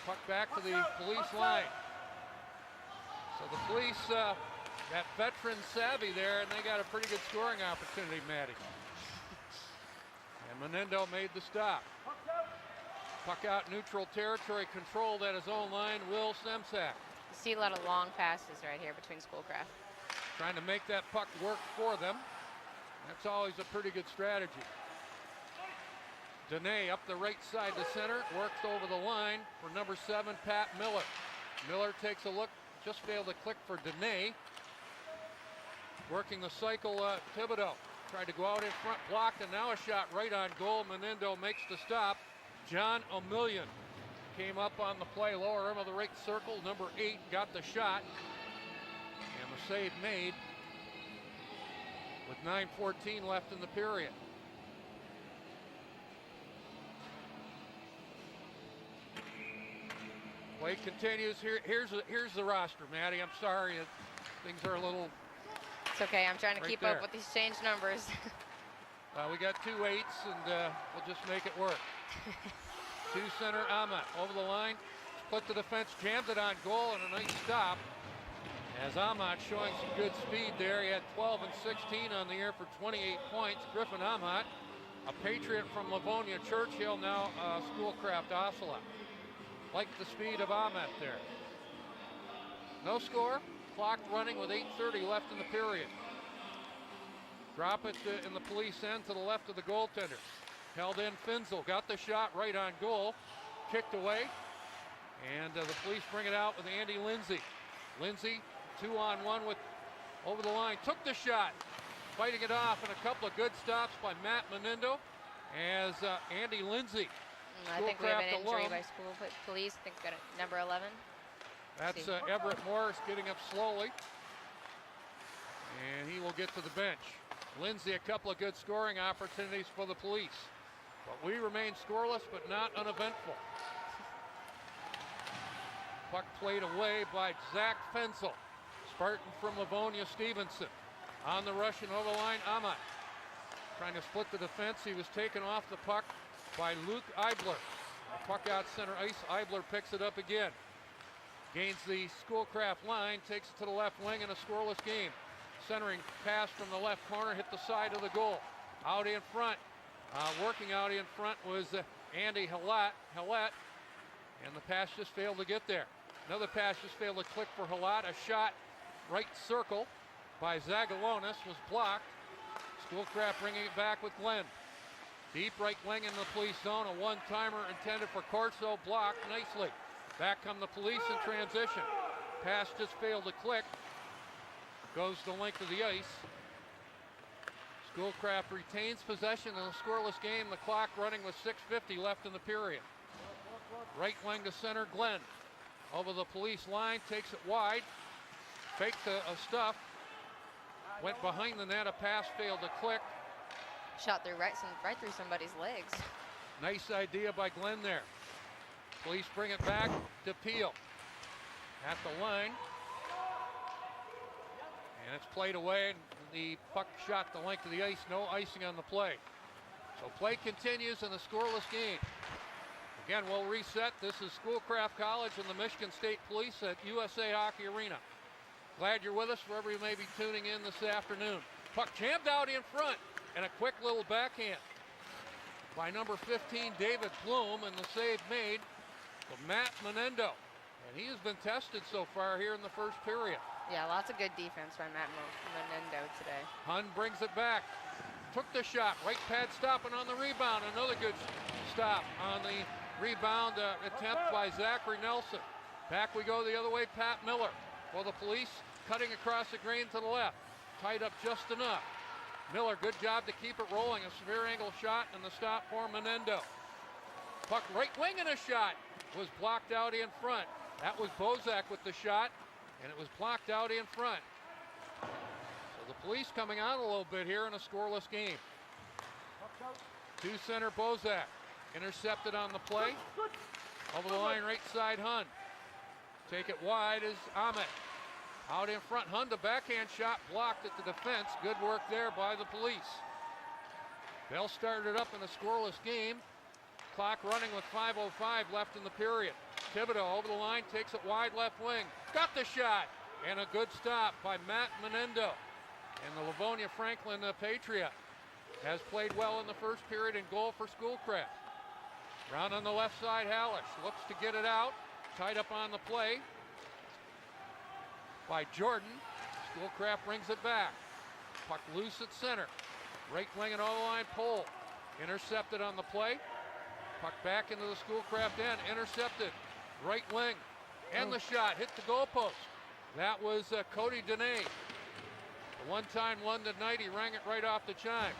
Puck back to the police line. So the police got veteran savvy there, and they got a pretty good scoring opportunity, Maddie. And Menendo made the stop. Puck out neutral territory, controlled at his own line, Will Semsak. You see a lot of long passes right here between Schoolcraft. Trying to make that puck work for them. That's always a pretty good strategy. Dene up the right side to center, works over the line for number 7, Pat Miller. Miller takes a look, just failed to click for Dene. Working the cycle, Thibodeau. Tried to go out in front, blocked, and now a shot right on goal. Menendo makes the stop. John O'Million came up on the play, lower rim of the right circle. Number 8 got the shot, and the save made with 9:14 left in the period. Play continues. Here's the roster, Maddie. I'm sorry, things are a little. It's okay. I'm trying to right keep there. up with these change numbers. We got 2 8s, and we'll just make it work. 2 center Amat over the line, split the defense, jammed it on goal, and a nice stop. As Amat showing some good speed there. He had 12 and 16 on the year for 28 points. Griffin Amat, a Patriot from Livonia Churchill, now Schoolcraft Ocelot. Like the speed of Amat there. No score, clock running with 8:30 left in the period. Drop it in the police end to the left of the goaltender. Held in Finzel, got the shot right on goal, kicked away, and the police bring it out with Andy Lindsay. Lindsay, 2-on-1 with over the line, took the shot, fighting it off, and a couple of good stops by Matt Menendo as Andy Lindsay. I think we have an injury alum. by school police. I think we got a number 11. That's Everett Morris getting up slowly, and he will get to the bench. Lindsay, a couple of good scoring opportunities for the police. But we remain scoreless, but not uneventful. Puck played away by Zach Fensel. Spartan from Livonia Stevenson. On the rush and over the line, Amat. Trying to split the defense. He was taken off the puck by Luke Eibler. The puck out center ice. Eibler picks it up again. Gains the Schoolcraft line, takes it to the left wing in a scoreless game. Centering pass from the left corner, hit the side of the goal. Out in front, working out in front was Andy Hallett, and the pass just failed to get there. Another pass just failed to click for Hallett. A shot right circle by Zagalonis was blocked. Schoolcraft bringing it back with Glenn. Deep right wing in the police zone, a one-timer intended for Corso, blocked nicely. Back come the police in transition. Pass just failed to click. Goes the length of the ice. Schoolcraft retains possession in a scoreless game. The clock running with 6:50 left in the period. Right wing to center, Glenn. Over the police line, takes it wide. Faked a stuff. Went behind the net, a pass failed to click. Shot through right through somebody's legs. Nice idea by Glenn there. Police bring it back to Peel. At the line. And it's played away, and the puck shot the length of the ice. No icing on the play. So play continues in the scoreless game. Again, we'll reset. This is Schoolcraft College and the Michigan State Police at USA Hockey Arena. Glad you're with us wherever you may be tuning in this afternoon. Puck jammed out in front, and a quick little backhand by number 15, David Bloom, and the save made for Matt Menendo. And he has been tested so far here in the first period. Yeah, lots of good defense by Matt Menendo today. Hun brings it back. Took the shot. Right pad stopping on the rebound. Another good stop on the rebound attempt by Zachary Nelson. Back we go the other way, Pat Miller. For the police, cutting across the green to the left. Tied up just enough. Miller, good job to keep it rolling. A severe angle shot and the stop for Menendo. Puck right wing and a shot was blocked out in front. That was Bozak with the shot, and it was blocked out in front. So the police coming out a little bit here in a scoreless game. 2 center Bozak. Intercepted on the play. Over the line, right side, Hun. Take it wide is Ahmet. Out in front, Hun, the backhand shot blocked at the defense. Good work there by the police. They'll start it up in a scoreless game. Clock running with 5:05 left in the period. Thibodeau over the line, takes it wide left wing. Got the shot, and a good stop by Matt Menendo. And the Livonia Franklin Patriot has played well in the first period in goal for Schoolcraft. Round on the left side, Hallish looks to get it out. Tied up on the play by Jordan. Schoolcraft brings it back. Puck loose at center. Right wing and all the line, Pole. Intercepted on the play. Puck back into the Schoolcraft end. Intercepted. Right wing. And the shot hit the goalpost. That was Cody Dene. The one-time London Knight, he rang it right off the chime.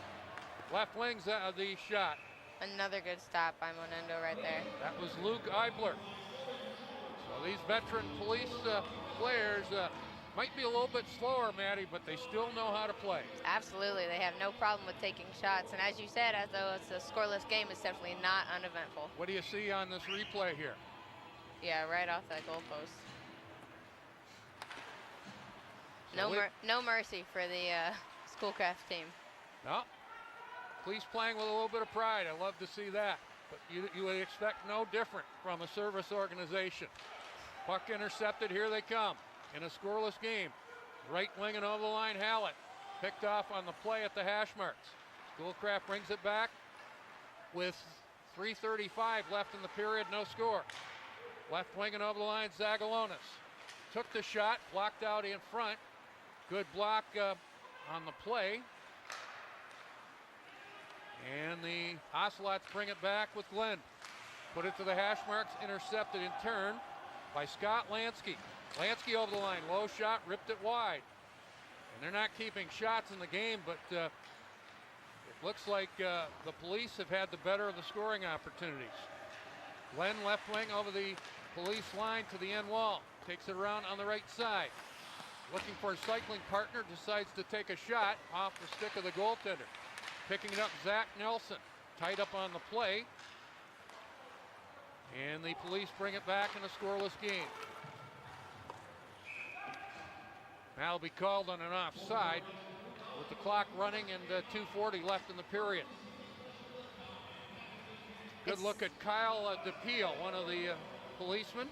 Left wing's the shot. Another good stop by Menendo right there. That was Luke Eibler. So these veteran police players might be a little bit slower, Maddie, but they still know how to play. Absolutely, they have no problem with taking shots. And as you said, as though it's a scoreless game, it's definitely not uneventful. What do you see on this replay here? Yeah, right off that goalpost. So no mercy for the Schoolcraft team. No. Police playing with a little bit of pride. I love to see that. But you would expect no different from a service organization. Puck intercepted. Here they come in a scoreless game. Right wing and over the line, Hallett. Picked off on the play at the hash marks. Schoolcraft brings it back with 3:35 left in the period. No score. Left wing and over the line, Zagalonis. Took the shot, blocked out in front. Good block on the play. And the Ocelots bring it back with Glenn. Put it to the hash marks, intercepted in turn by Scott Lansky. Lansky over the line, low shot, ripped it wide. And they're not keeping shots in the game, but it looks like the police have had the better of the scoring opportunities. Glenn left wing over the police line to the end wall. Takes it around on the right side. Looking for a cycling partner, decides to take a shot off the stick of the goaltender. Picking it up, Zach Nelson. Tied up on the play. And the police bring it back in a scoreless game. That'll be called on an offside with the clock running and 2:40 left in the period. Good look at Kyle DePeel, one of the policemen.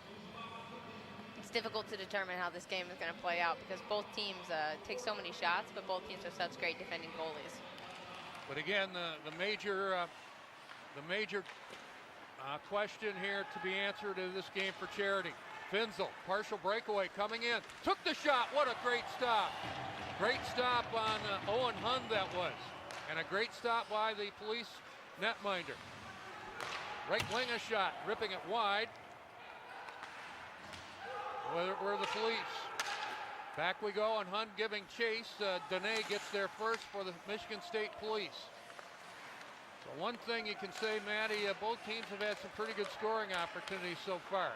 It's difficult to determine how this game is going to play out because both teams take so many shots, but both teams are such great defending goalies. But again, the major question here to be answered in this game for charity. Finzel, partial breakaway coming in. Took the shot. What a great stop. Great stop on Owen Hund that was. And a great stop by the police netminder. Right wing a shot, ripping it wide. Where the police. Back we go, and Hund giving chase. Dene gets there first for the Michigan State Police. So one thing you can say, Maddie, both teams have had some pretty good scoring opportunities so far.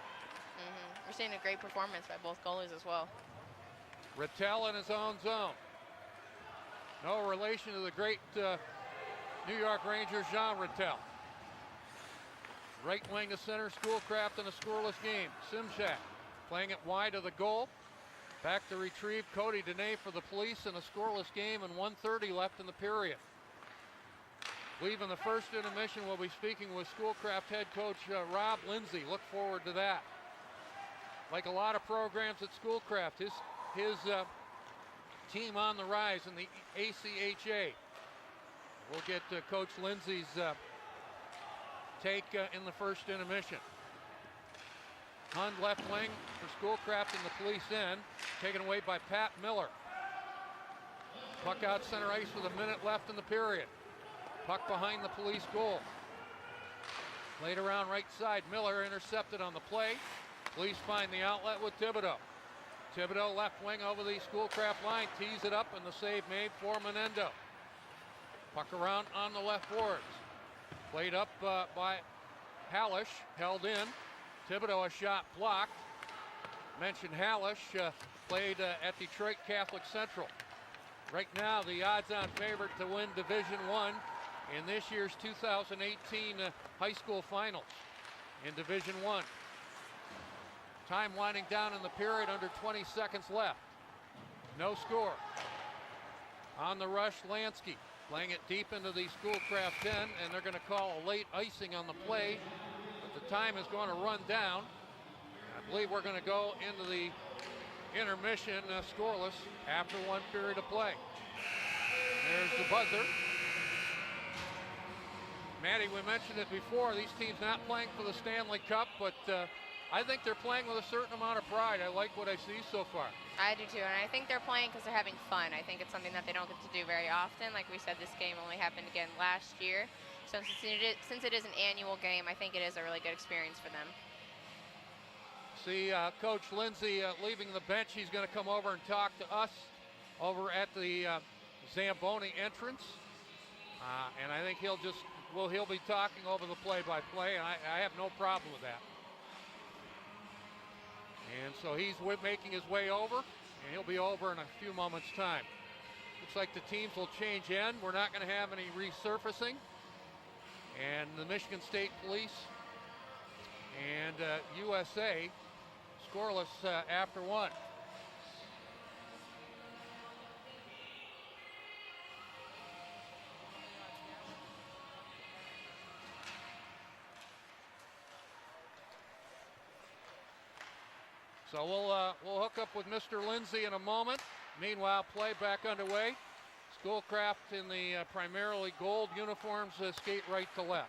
We're seeing a great performance by both goalies as well. Rattel in his own zone. No relation to the great New York Rangers, Jean Rattel. Right wing to center, Schoolcraft in a scoreless game. Simshak playing it wide of the goal. Back to retrieve Cody Dene for the police in a scoreless game and 1:30 left in the period. I believe in the first intermission we'll be speaking with Schoolcraft head coach Rob Lindsay. Look forward to that. Like a lot of programs at Schoolcraft, his team on the rise in the ACHA. We'll get Coach Lindsay's take in the first intermission. Hund left wing for Schoolcraft in the police end, taken away by Pat Miller. Puck out center ice with a minute left in the period. Puck behind the police goal. Played around right side. Miller intercepted on the play. Police find the outlet with Thibodeau. Thibodeau left wing over the Schoolcraft line. Tees it up and the save made for Menendo. Puck around on the left boards. Played up by Hallish. Held in. Thibodeau a shot blocked. Mentioned Hallish played at Detroit Catholic Central. Right now the odds-on favorite to win Division I in this year's 2018 high school finals in Division I. Time winding down in the period, under 20 seconds left. No score. On the rush, Lansky playing it deep into the Schoolcraft 10, and they're going to call a late icing on the play. But the time is going to run down. believe we're going to go into the intermission scoreless after one period of play. There's the buzzer. Maddie, we mentioned it before, these teams not playing for the Stanley Cup, but I think they're playing with a certain amount of pride. I like what I see so far. I do too, and I think they're playing because they're having fun. I think it's something that they don't get to do very often. Like we said, this game only happened again last year. So since it is an annual game, I think it is a really good experience for them. See Coach Lindsay leaving the bench. He's going to come over and talk to us over at the Zamboni entrance. And I think he'll be talking over the play-by-play, and I have no problem with that. And so he's making his way over, and he'll be over in a few moments' time. Looks like the teams will change end. We're not going to have any resurfacing. And the Michigan State Police and USA scoreless after one. So we'll hook up with Mr. Lindsay in a moment. Meanwhile, play back underway. Schoolcraft in the primarily gold uniforms skate right to left.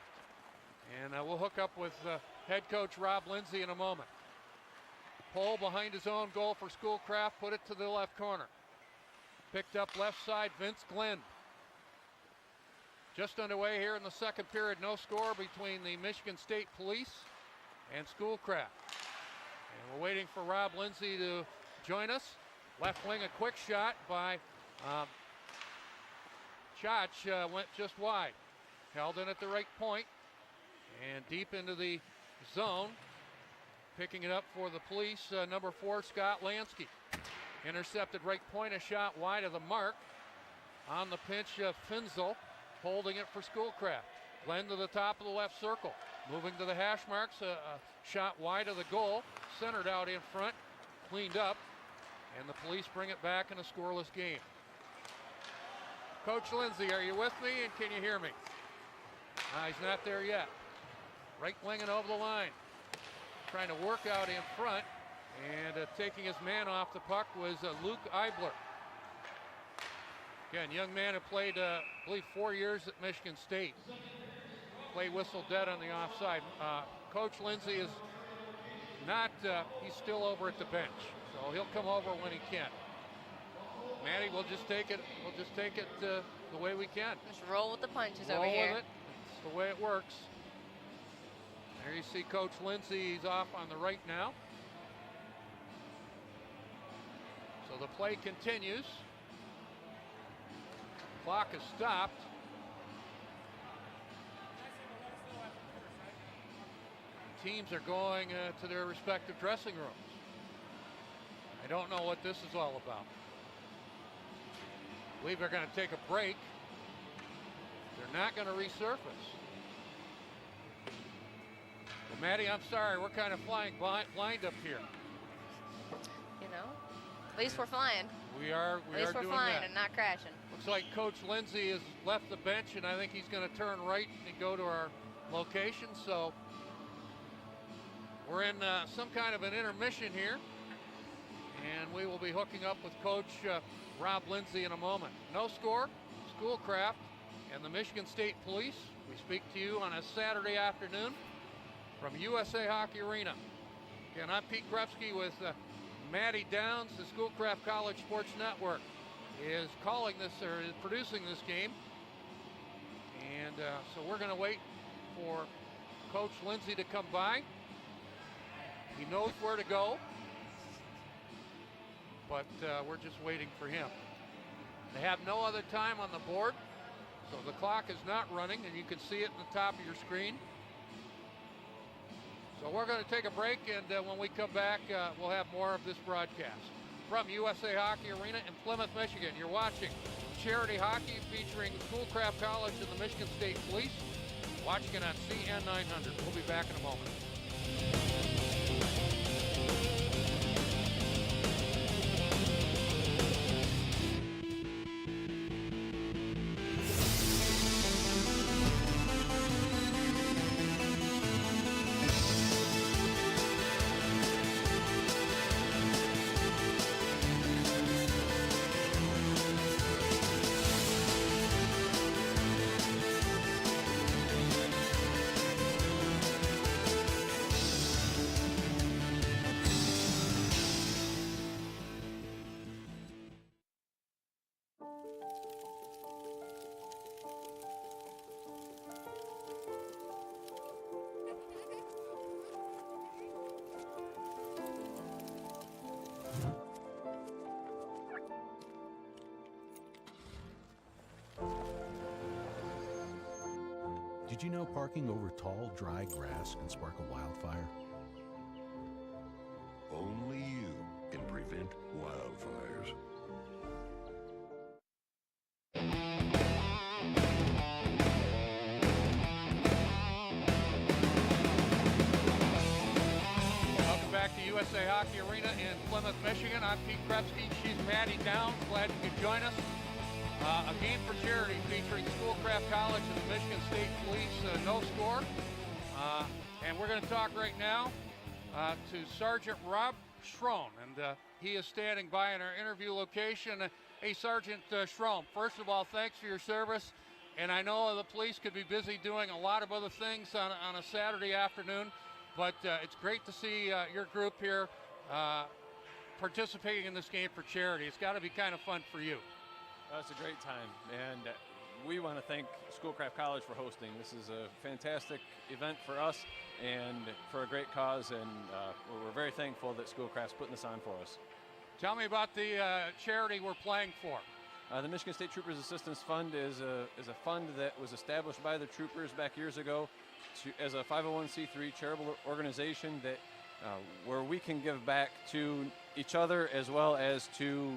And we'll hook up with head coach Rob Lindsay in a moment. Pole behind his own goal for Schoolcraft, put it to the left corner. Picked up left side, Vince Glenn. Just underway here in the second period, no score between the Michigan State Police and Schoolcraft. And we're waiting for Rob Lindsay to join us. Left wing, a quick shot by Chach, went just wide. Held in at the right point and deep into the zone. Picking it up for the Police, number 4, Scott Lansky. Intercepted right point, a shot wide of the mark. On the pinch, Finzel holding it for Schoolcraft. Glenn to the top of the left circle. Moving to the hash marks, a shot wide of the goal. Centered out in front, cleaned up, and the Police bring it back in a scoreless game. Coach Lindsay, are you with me, and can you hear me? He's not there yet. Right winging over the line. Trying to work out in front, and taking his man off the puck was Luke Eibler. Again, young man who played, I believe, 4 years at Michigan State. Play whistle dead on the offside. Coach Lindsay is not, he's still over at the bench, so he'll come over when he can. Maddie, we'll just take it the way we can. Just roll with the punches roll over here. With it. It's the way it works. There you see Coach Lindsay, he's off on the right now. So the play continues. Clock is stopped. Teams are going to their respective dressing rooms. I don't know what this is all about. I believe they're going to take a break. They're not going to resurface. Well, Maddie, I'm sorry, we're kind of flying blind up here. You know, at least we're flying. We are At least we're doing flying that. and not crashing. Looks like Coach Lindsay has left the bench, and I think he's going to turn right and go to our location. So we're in some kind of an intermission here, and we will be hooking up with Coach Rob Lindsay in a moment. No score, Schoolcraft and the Michigan State Police. We speak to you on a Saturday afternoon from USA Hockey Arena. Again, I'm Pete Krupski with Maddie Downs. The Schoolcraft College Sports Network is calling this, or is producing this game. And so we're going to wait for Coach Lindsay to come by. He knows where to go, but we're just waiting for him. They have no other time on the board, so the clock is not running, and you can see it in the top of your screen. So we're going to take a break, and when we come back, we'll have more of this broadcast. From USA Hockey Arena in Plymouth, Michigan, you're watching Charity Hockey featuring Schoolcraft College and the Michigan State Police. Watching it on CN 900. We'll be back in a moment. Did you know parking over tall, dry grass can spark a wildfire? Only you can prevent wildfires. Welcome back to USA Hockey Arena in Plymouth, Michigan. I'm Pete Krebsky. She's Maddie Downs. Glad you could join us. A game for charity featuring Schoolcraft College and the Michigan State Police, no score. And we're going to talk right now to Sergeant Rob Schroem, and he is standing by in our interview location. Hey, Sergeant Schroem, first of all, thanks for your service. And I know the police could be busy doing a lot of other things on a Saturday afternoon, but it's great to see your group here participating in this game for charity. It's got to be kind of fun for you. It's a great time, and we want to thank Schoolcraft College for hosting. This is a fantastic event for us and for a great cause, and we're very thankful that Schoolcraft's putting this on for us. Tell me about the charity we're playing for. The Michigan State Troopers Assistance Fund is a fund that was established by the troopers back years ago as a 501c3 charitable organization that where we can give back to each other as well as to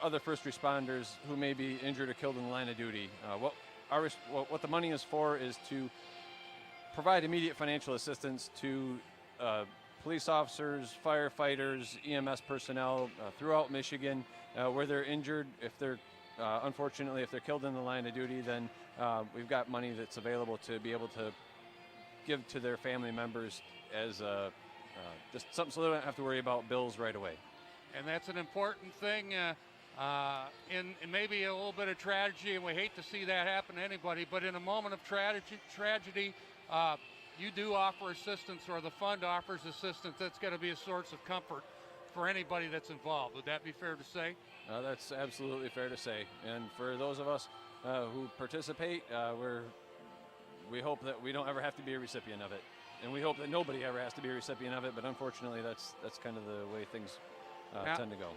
other first responders who may be injured or killed in the line of duty. What the money is for is to provide immediate financial assistance to police officers, firefighters, EMS personnel throughout Michigan where they're injured. If they're unfortunately, if they're killed in the line of duty, then we've got money that's available to be able to give to their family members as just something so they don't have to worry about bills right away. And that's an important thing. In maybe a little bit of tragedy, and we hate to see that happen to anybody, but in a moment of tragedy, you do offer assistance, or the fund offers assistance. That's going to be a source of comfort for anybody that's involved. Would that be fair to say? That's absolutely fair to say. And for those of us who participate, we hope that we don't ever have to be a recipient of it. And we hope that nobody ever has to be a recipient of it, but unfortunately that's kind of the way things tend to go.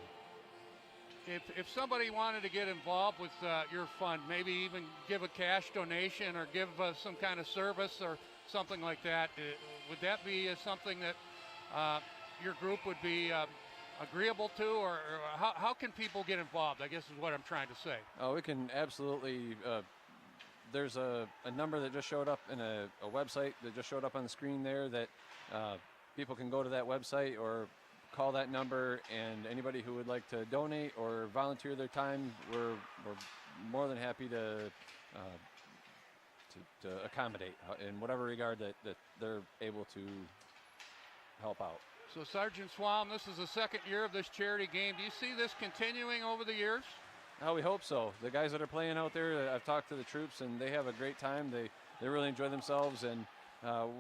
If somebody wanted to get involved with your fund, maybe even give a cash donation or give some kind of service or something like that, would that be something that your group would be agreeable to, or how can people get involved, I guess is what I'm trying to say. Oh, we can absolutely. There's a number that just showed up in a website that just showed up on the screen there that people can go to that website or call that number, and anybody who would like to donate or volunteer their time, we're more than happy to accommodate in whatever regard that they're able to help out. So Sergeant Schroem, this is the second year of this charity game. Do you see this continuing over the years? We hope so. The guys that are playing out there, I've talked to the troops, and they have a great time. They really enjoy themselves, and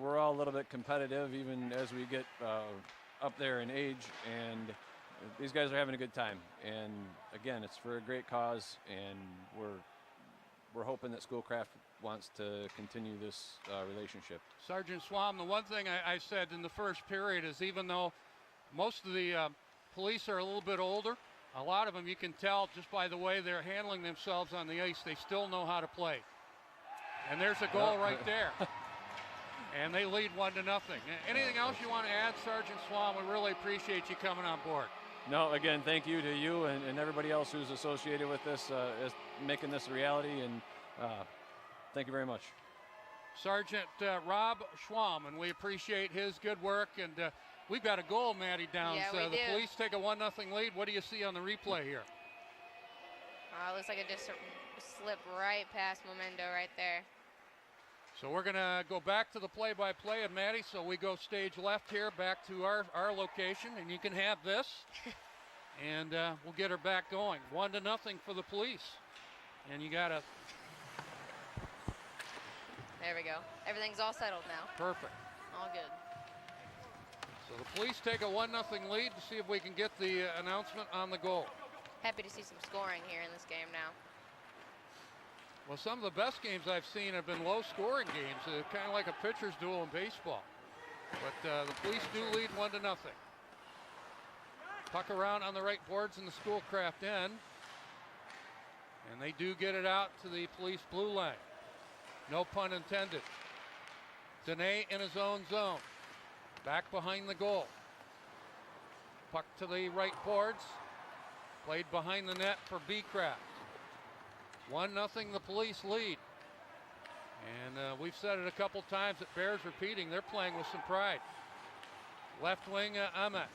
we're all a little bit competitive even as we get up there in age, and these guys are having a good time. And again, it's for a great cause, and we're hoping that Schoolcraft wants to continue this relationship. Sergeant Schroem, the one thing I said in the first period is, even though most of the police are a little bit older, a lot of them, you can tell just by the way they're handling themselves on the ice, they still know how to play. And there's a goal right there. And they lead 1-0. Anything else you want to add, Sergeant Schroem? We really appreciate you coming on board. No, again, thank you to you and everybody else who's associated with this, is making this a reality, and thank you very much. Sergeant Rob Schroem, and we appreciate his good work. And we've got a goal, Maddie Downs. Yeah, the police take a 1-0 lead. What do you see on the replay here? It looks like it just slipped right past Momento right there. So we're going to go back to the play-by-play of Maddie. So we go stage left here, back to our location, and you can have this. And we'll get her back going. 1-0 for the police. And you got to... There we go. Everything's all settled now. Perfect. All good. So the police take a 1-0 lead to see if we can get the announcement on the goal. Happy to see some scoring here in this game now. Well, some of the best games I've seen have been low-scoring games, kind of like a pitcher's duel in baseball. But the police do lead 1-0. Puck around on the right boards in the Schoolcraft end. And they do get it out to the police blue line. No pun intended. Dene in his own zone. Back behind the goal. Puck to the right boards. Played behind the net for Beecraft. 1-0 the Police lead. And we've said it a couple times, it bears repeating. They're playing with some pride. Left wing Ahmet.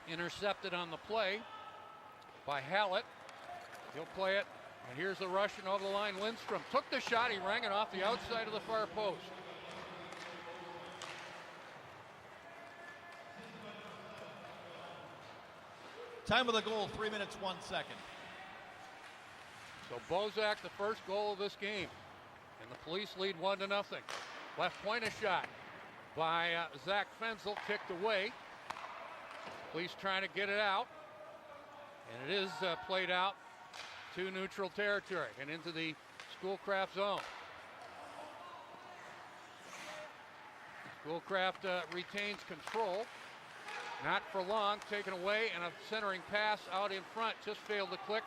Intercepted on the play by Hallett. He'll play it. And here's the Russian over the line. Lindstrom took the shot. He rang it off the outside of the far post. Time of the goal, 3 minutes, 1 second. So Bozak, the first goal of this game. And the Police lead 1-0. Left point a shot by Zach Fenzel, kicked away. Police trying to get it out. And it is played out to neutral territory and into the Schoolcraft zone. Schoolcraft retains control. Not for long, taken away, and a centering pass out in front. Just failed to click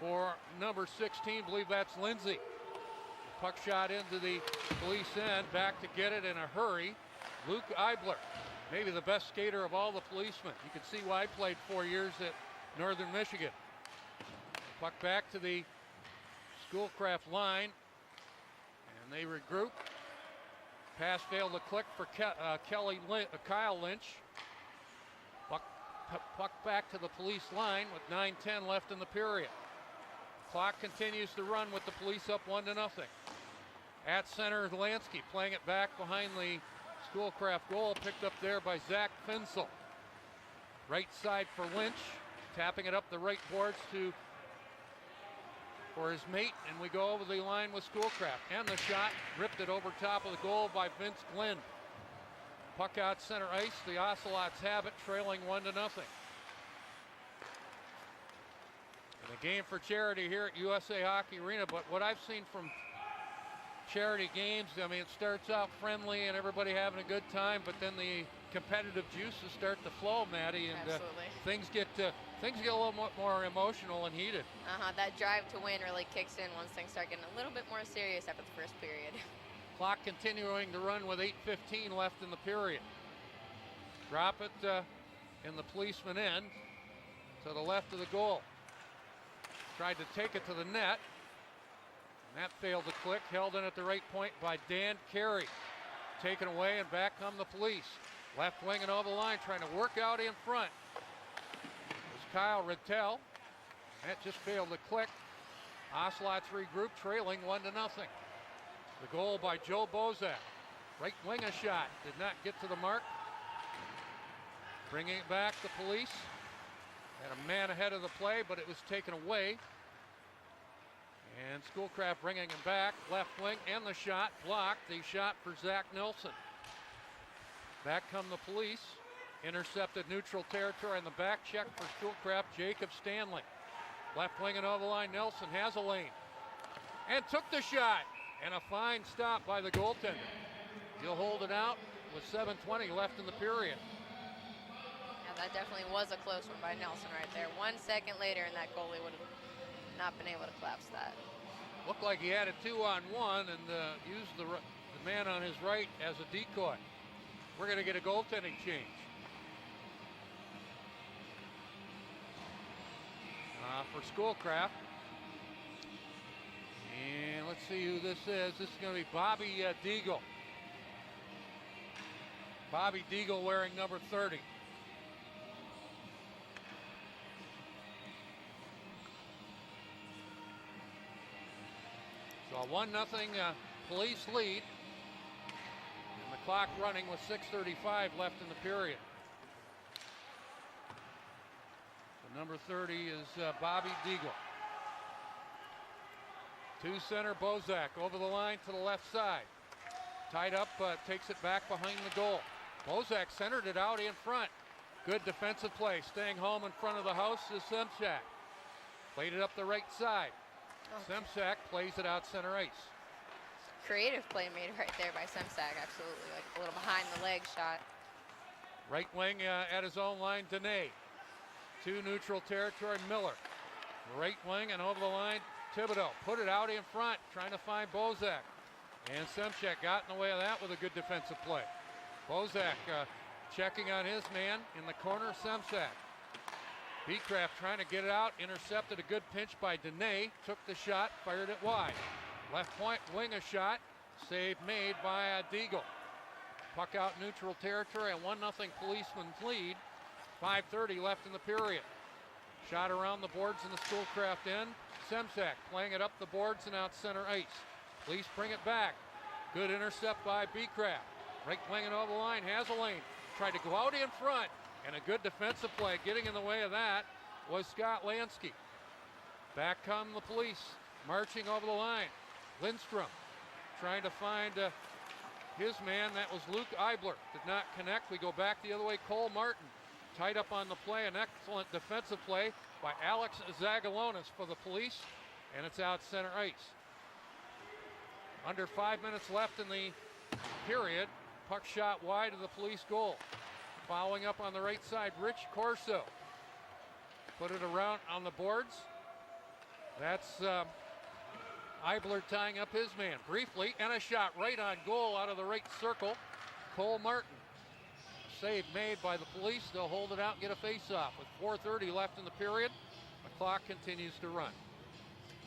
for number 16. Believe that's Lindsay. Puck shot into the Police end. Back to get it in a hurry. Luke Eibler, maybe the best skater of all the policemen. You can see why he played 4 years at Northern Michigan. Puck back to the Schoolcraft line, and they regroup. Pass failed to click for Kyle Lynch. Puck back to the Police line with 9:10 left in the period. Clock continues to run with the Police up 1-0. At center, Lansky playing it back behind the Schoolcraft goal, picked up there by Zach Fensel. Right side for Lynch, tapping it up the right boards for his mate, and we go over the line with Schoolcraft. And the shot, ripped it over top of the goal by Vince Glenn. Puck out center ice, the Ocelots have it, trailing 1-0. And a game for charity here at USA Hockey Arena, but what I've seen from charity games, I mean, it starts out friendly and everybody having a good time, but then the competitive juices start to flow, Maddie, and things get a little more emotional and heated. That drive to win really kicks in once things start getting a little bit more serious after the first period. Clock continuing to run with 8:15 left in the period. Drop it in the policeman end to the left of the goal. Tried to take it to the net. And that failed to click. Held in at the right point by Dan Carey. Taken away, and back come the Police. Left wing and over the line, trying to work out in front. It was Kyle Rittell. That just failed to click. Ocelots regroup, trailing 1-0. The goal by Joe Bozak. Right wing a shot. Did not get to the mark. Bringing it back, the Police. Had a man ahead of the play, but it was taken away. And Schoolcraft bringing him back. Left wing and the shot blocked. The shot for Zach Nelson. Back come the Police. Intercepted neutral territory, and the back check for Schoolcraft, Jacob Stanley. Left wing and over the line, Nelson has a lane. And took the shot. And a fine stop by the goaltender. He'll hold it out with 7:20 left in the period. Yeah, that definitely was a close one by Nelson right there. 1 second later, and that goalie would have not been able to collapse that. Looked like he had a 2-on-1 and used the man on his right as a decoy. We're going to get a goaltending change. For Schoolcraft. And let's see who this is. This is going to be Bobby Deagle. Bobby Deagle wearing number 30. So a 1-0 Police lead. And the clock running with 6:35 left in the period. So number 30 is Bobby Deagle. To center, Bozak over the line to the left side. Tied up, takes it back behind the goal. Bozak centered it out in front. Good defensive play. Staying home in front of the house is Semsak. Played it up the right side. Semsak plays it out center ice. Creative play made right there by Semsak, absolutely. Like a little behind the leg shot. Right wing at his own line, Dene. To neutral territory, Miller. Right wing and over the line, Thibodeau. Put it out in front, trying to find Bozak. And Semchek got in the way of that with a good defensive play. Bozak checking on his man in the corner, Semchek. Beecraft trying to get it out, intercepted a good pinch by Dene, took the shot, fired it wide. Left point, wing a shot, save made by Deagle. Puck out neutral territory, a 1-0 Policeman's lead. 5:30 left in the period. Shot around the boards in the Schoolcraft end. Semchek playing it up the boards and out center ice. Police bring it back. Good intercept by Beecraft. Right wing and over the line, has a lane. Tried to go out in front, and a good defensive play. Getting in the way of that was Scott Lansky. Back come the Police, marching over the line. Lindstrom trying to find his man. That was Luke Eibler. Did not connect. We go back the other way. Cole Martin tied up on the play. An excellent defensive play by Alex Zagalonis for the Police, and it's out center ice. Under 5 minutes left in the period. Puck shot wide of the Police goal. Following up on the right side, Rich Corso. Put it around on the boards. That's Eibler tying up his man briefly, and a shot right on goal out of the right circle. Cole Martin. Save made by the Police. They'll hold it out and get a face-off. With 4:30 left in the period, the clock continues to run.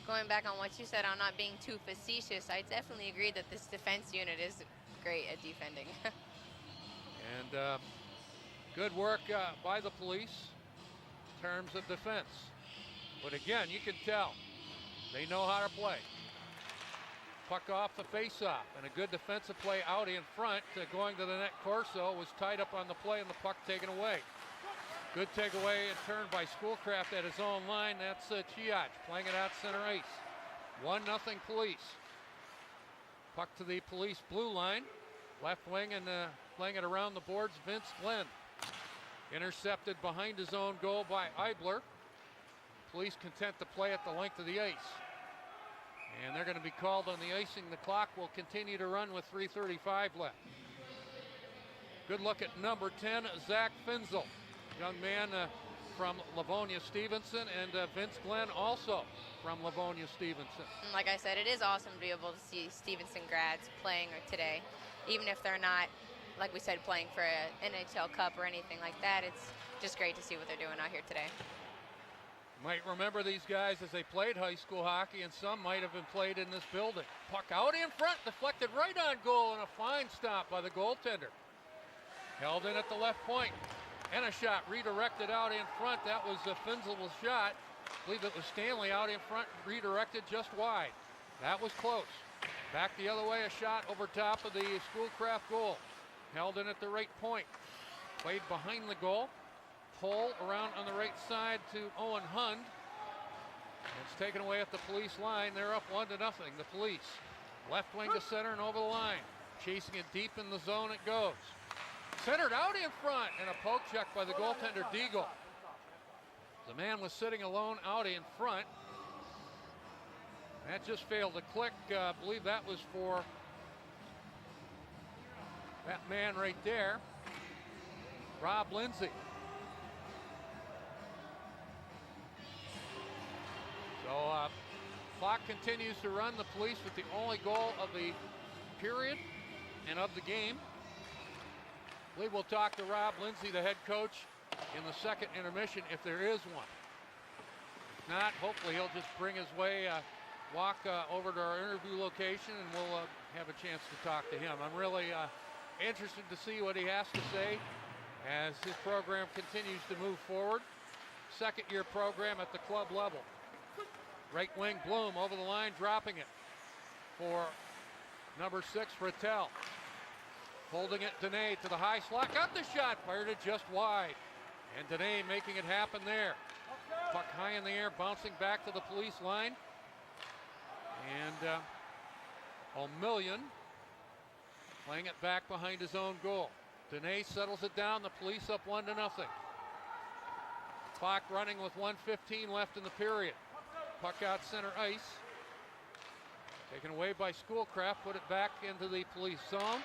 Going back on what you said on not being too facetious, I definitely agree that this defense unit is great at defending. And good work by the Police in terms of defense. But again, you can tell they know how to play. Puck off the face-off, and a good defensive play out in front. Going to the net, Corso was tied up on the play, and the puck taken away. Good takeaway and turn by Schoolcraft at his own line. That's Chiach playing it out center ice. 1-0 Police. Puck to the Police blue line. Left wing and playing it around the boards, Vince Glenn. Intercepted behind his own goal by Eibler. Police content to play at the length of the ice. And they're going to be called on the icing. The clock will continue to run with 3:35 left. Good look at number 10, Zach Finzel. Young man from Livonia Stevenson, and Vince Glenn also from Livonia Stevenson. Like I said, it is awesome to be able to see Stevenson grads playing today. Even if they're not, like we said, playing for an NHL Cup or anything like that, it's just great to see what they're doing out here today. Might remember these guys as they played high school hockey, and some might have been played in this building. Puck out in front, deflected right on goal, and a fine stop by the goaltender. Held in at the left point, and a shot redirected out in front. That was a Finzel's shot. I believe it was Stanley out in front, redirected just wide. That was close. Back the other way, a shot over top of the Schoolcraft goal. Held in at the right point. Played behind the goal. Pull around on the right side to Owen Hund. It's taken away at the Police line. They're up 1-0. The Police. Left wing to center and over the line. Chasing it deep in the zone it goes. Centered out in front, and a poke check by the goaltender, Deagle. The man was sitting alone out in front. That just failed to click. I believe that was for that man right there, Rob Lindsay. So clock continues to run. The Police with the only goal of the period and of the game. I believe we'll talk to Rob Lindsay, the head coach, in the second intermission if there is one. If not, hopefully he'll just bring his way, walk over to our interview location, and we'll have a chance to talk to him. I'm really interested to see what he has to say as his program continues to move forward. Second-year program at the club level. Right wing, Bloom over the line, dropping it for number 6, Rattel. Holding it, Dene to the high slot, got the shot, fired it just wide. And Dene making it happen there. Puck high in the air, bouncing back to the Police line. And O'Million playing it back behind his own goal. Dene settles it down, the Police up 1-0. Clock running with 1:15 left in the period. Puck out center ice. Taken away by Schoolcraft, put it back into the Police zone.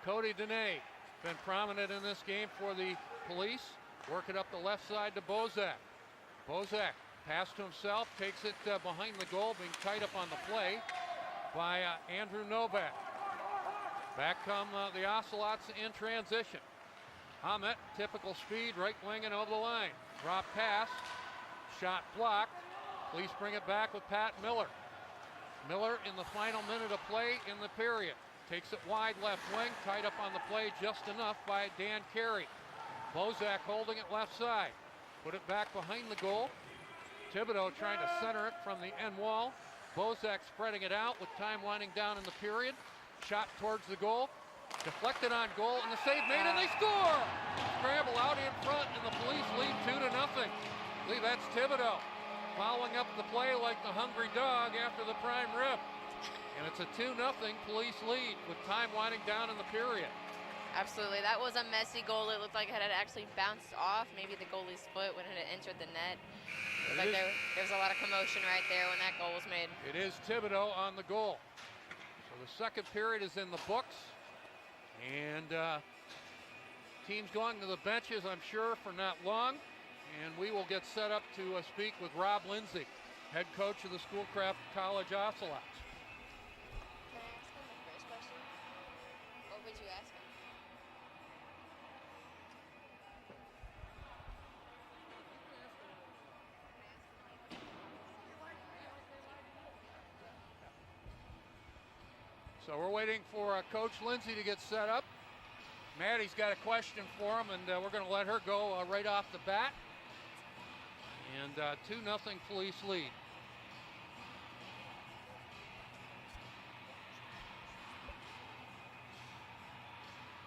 Cody Dene been prominent in this game for the Police. Work it up the left side to Bozak. Bozak pass to himself, takes it behind the goal, being tied up on the play by Andrew Novak. Back come the Ocelots in transition. Hamet, typical speed, right wing and over the line. Drop pass, shot blocked. Police bring it back with Pat Miller. Miller in the final minute of play in the period. Takes it wide left wing, tied up on the play just enough by Dan Carey. Bozak holding it left side. Put it back behind the goal. Thibodeau trying to center it from the end wall. Bozak spreading it out with time winding down in the period. Shot towards the goal. Deflected on goal and the save made and they score! Scramble out in front and the Police lead 2-0. I believe that's Thibodeau following up the play like the hungry dog after the prime rib. And it's a 2-0 Police lead with time winding down in the period. Absolutely, that was a messy goal. It looked like it had actually bounced off maybe the goalie's foot when it had entered the net. It looked like there was a lot of commotion right there when that goal was made. It is Thibodeau on the goal. So the second period is in the books. And teams going to the benches, I'm sure, for not long. And we will get set up to speak with Rob Lindsay, head coach of the Schoolcraft College Ocelots. Can I ask him the first question? What would you ask him? So we're waiting for Coach Lindsay to get set up. Maddie's got a question for him, and we're going to let her go right off the bat. And 2-0 Police lead.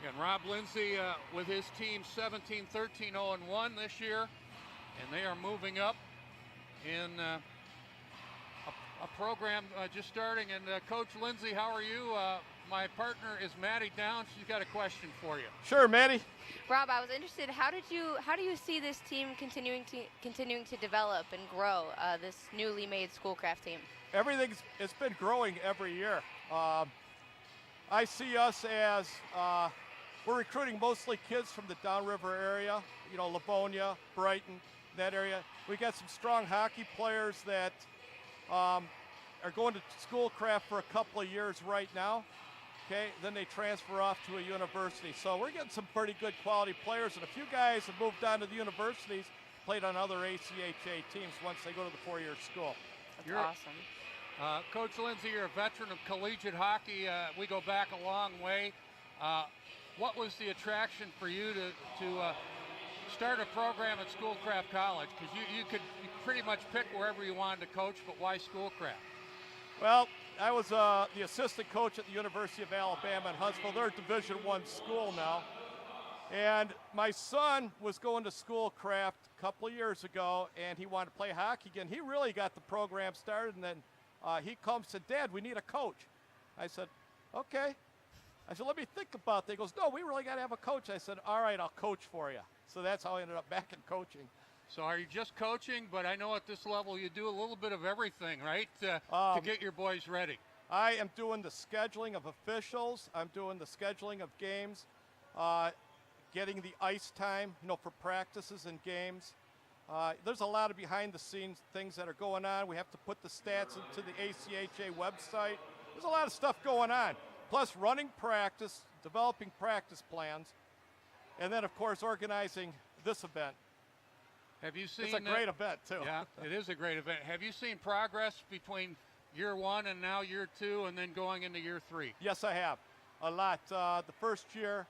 Again, Rob Lindsay with his team 17-13-0-1 this year, and they are moving up in a program just starting. And Coach Lindsay, how are you? My partner is Maddie Downs. She's got a question for you. Sure, Maddie. Rob, I was interested. How do you see this team continuing to develop and grow? This newly made Schoolcraft team. It's been growing every year. I see us as we're recruiting mostly kids from the downriver area. You know, Livonia, Brighton, that area. We got some strong hockey players that are going to Schoolcraft for a couple of years right now. Okay, then they transfer off to a university. So we're getting some pretty good quality players, and a few guys have moved on to the universities, played on other ACHA teams once they go to the four-year school. That's awesome. Coach Lindsay, you're a veteran of collegiate hockey. We go back a long way. What was the attraction for you to start a program at Schoolcraft College? Because you could pretty much pick wherever you wanted to coach, but why Schoolcraft? Well, I was the assistant coach at the University of Alabama in Huntsville. They're a Division I school now. And my son was going to Schoolcraft a couple of years ago, and he wanted to play hockey again. He really got the program started, and then he comes and said, Dad, we need a coach. I said, okay. I said, let me think about that. He goes, no, we really got to have a coach. I said, all right, I'll coach for you. So that's how I ended up back in coaching. So are you just coaching? But I know at this level you do a little bit of everything, right, to get your boys ready. I am doing the scheduling of officials. I'm doing the scheduling of games, getting the ice time, for practices and games. There's a lot of behind-the-scenes things that are going on. We have to put the stats into the ACHA website. There's a lot of stuff going on. Plus running practice, developing practice plans, and then, of course, organizing this event. Have you seen? It's a great event, too. Yeah, it is a great event. Have you seen progress between year one and now year two and then going into year three? Yes, I have. A lot. The first year,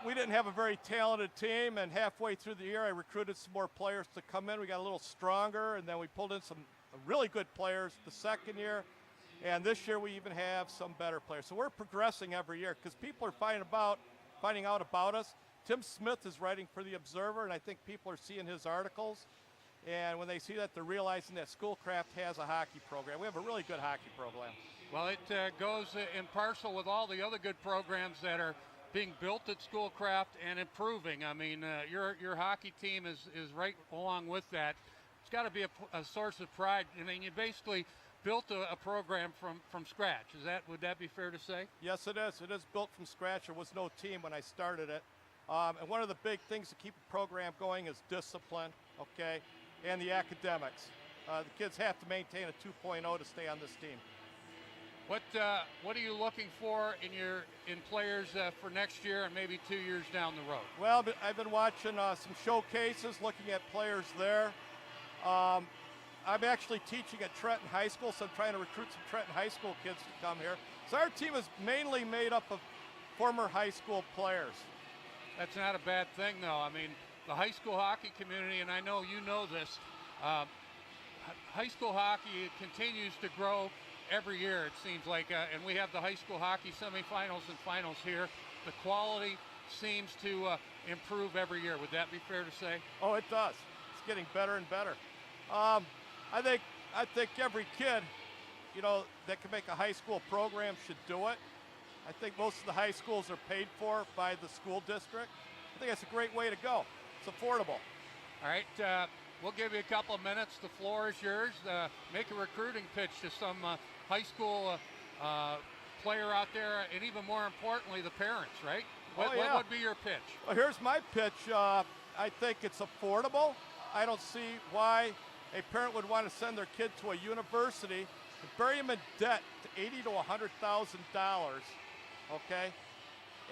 we didn't have a very talented team, and halfway through the year, I recruited some more players to come in. We got a little stronger, and then we pulled in some really good players the second year. And this year, we even have some better players. So we're progressing every year because people are finding out about us. Tim Smith is writing for The Observer, and I think people are seeing his articles. And when they see that, they're realizing that Schoolcraft has a hockey program. We have a really good hockey program. Well, it goes in parcel with all the other good programs that are being built at Schoolcraft and improving. I mean, your hockey team is right along with that. It's got to be a source of pride. I mean, you basically built a program from scratch. Would that be fair to say? Yes, it is. It is built from scratch. There was no team when I started it. And one of the big things to keep a program going is discipline, okay, and the academics. The kids have to maintain a 2.0 to stay on this team. What are you looking for in players for next year and maybe 2 years down the road? Well, I've been watching some showcases, looking at players there. I'm actually teaching at Trenton High School, so I'm trying to recruit some Trenton High School kids to come here. So our team is mainly made up of former high school players. That's not a bad thing, though. I mean, the high school hockey community, and I know you know this, high school hockey continues to grow every year, it seems like, and we have the high school hockey semifinals and finals here. The quality seems to improve every year. Would that be fair to say? Oh, it does. It's getting better and better. I think every kid, that can make a high school program should do it. I think most of the high schools are paid for by the school district. I think that's a great way to go. It's affordable. All right, we'll give you a couple of minutes. The floor is yours. Make a recruiting pitch to some high school player out there, and even more importantly, the parents, right? What would be your pitch? Well, here's my pitch. I think it's affordable. I don't see why a parent would want to send their kid to a university and bury them in debt to $80,000 to $100,000, okay?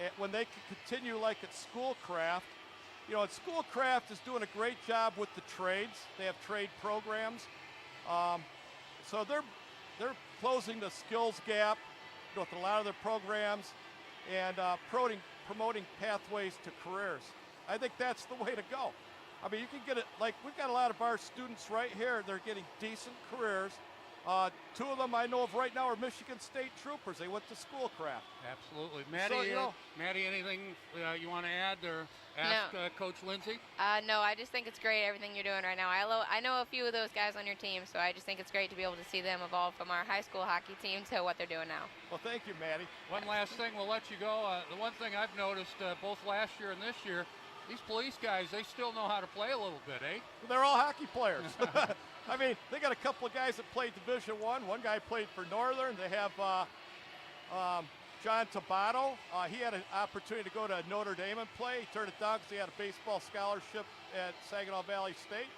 And when they can continue like at Schoolcraft. Schoolcraft is doing a great job with the trades. They have trade programs. So they're closing the skills gap with a lot of their programs and promoting pathways to careers. I think that's the way to go. I mean, you can get it, like we've got a lot of our students right here, they're getting decent careers. Two of them I know of right now are Michigan State troopers. They went to Schoolcraft. Absolutely. Maddie, Maddie, anything you want to add or ask Coach Lindsay? No, I just think it's great everything you're doing right now. I know a few of those guys on your team, so I just think it's great to be able to see them evolve from our high school hockey team to what they're doing now. Well, thank you, Maddie. One last thing, we'll let you go. The one thing I've noticed both last year and this year, these police guys, they still know how to play a little bit, eh? They're all hockey players. I mean, they got a couple of guys that played Division I. One guy played for Northern. They have John Tabato. He had an opportunity to go to Notre Dame and play. He turned it down because he had a baseball scholarship at Saginaw Valley State.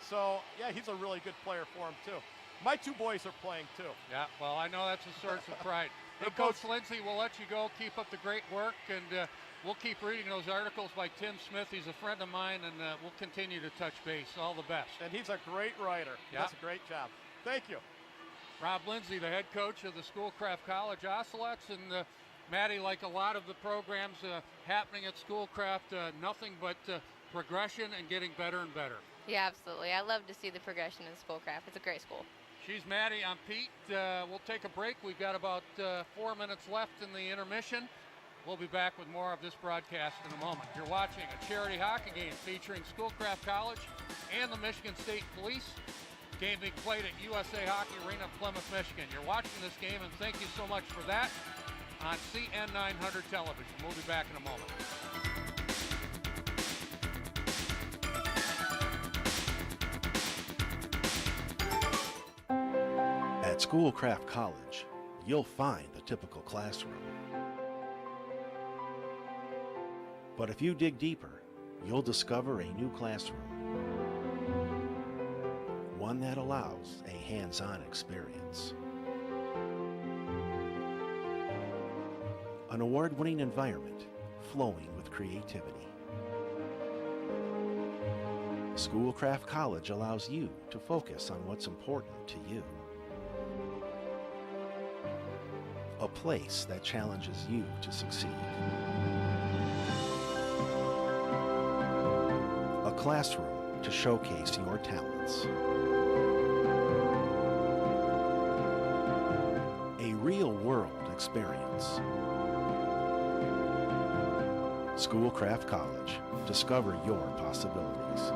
So, yeah, he's a really good player for him, too. My two boys are playing, too. Yeah, well, I know that's a source of pride. Hey, Coach Lindsay, we'll let you go. Keep up the great work, and we'll keep reading those articles by Tim Smith. He's a friend of mine, and we'll continue to touch base. All the best. And he's a great writer. He does a great job. Thank you. Rob Lindsay, the head coach of the Schoolcraft College Ocelots, and Maddie, like a lot of the programs happening at Schoolcraft, nothing but progression and getting better and better. Yeah, absolutely. I love to see the progression in Schoolcraft. It's a great school. She's Maddie. I'm Pete. We'll take a break. We've got about 4 minutes left in the intermission. We'll be back with more of this broadcast in a moment. You're watching a charity hockey game featuring Schoolcraft College and the Michigan State Police. Game being played at USA Hockey Arena, Plymouth, Michigan. You're watching this game, and thank you so much for that on CN 900 television. We'll be back in a moment. At Schoolcraft College, you'll find the typical classroom. But if you dig deeper, you'll discover a new classroom. One that allows a hands-on experience. An award-winning environment flowing with creativity. Schoolcraft College allows you to focus on what's important to you. A place that challenges you to succeed. A classroom to showcase your talents. A real-world experience. Schoolcraft College. Discover your possibilities.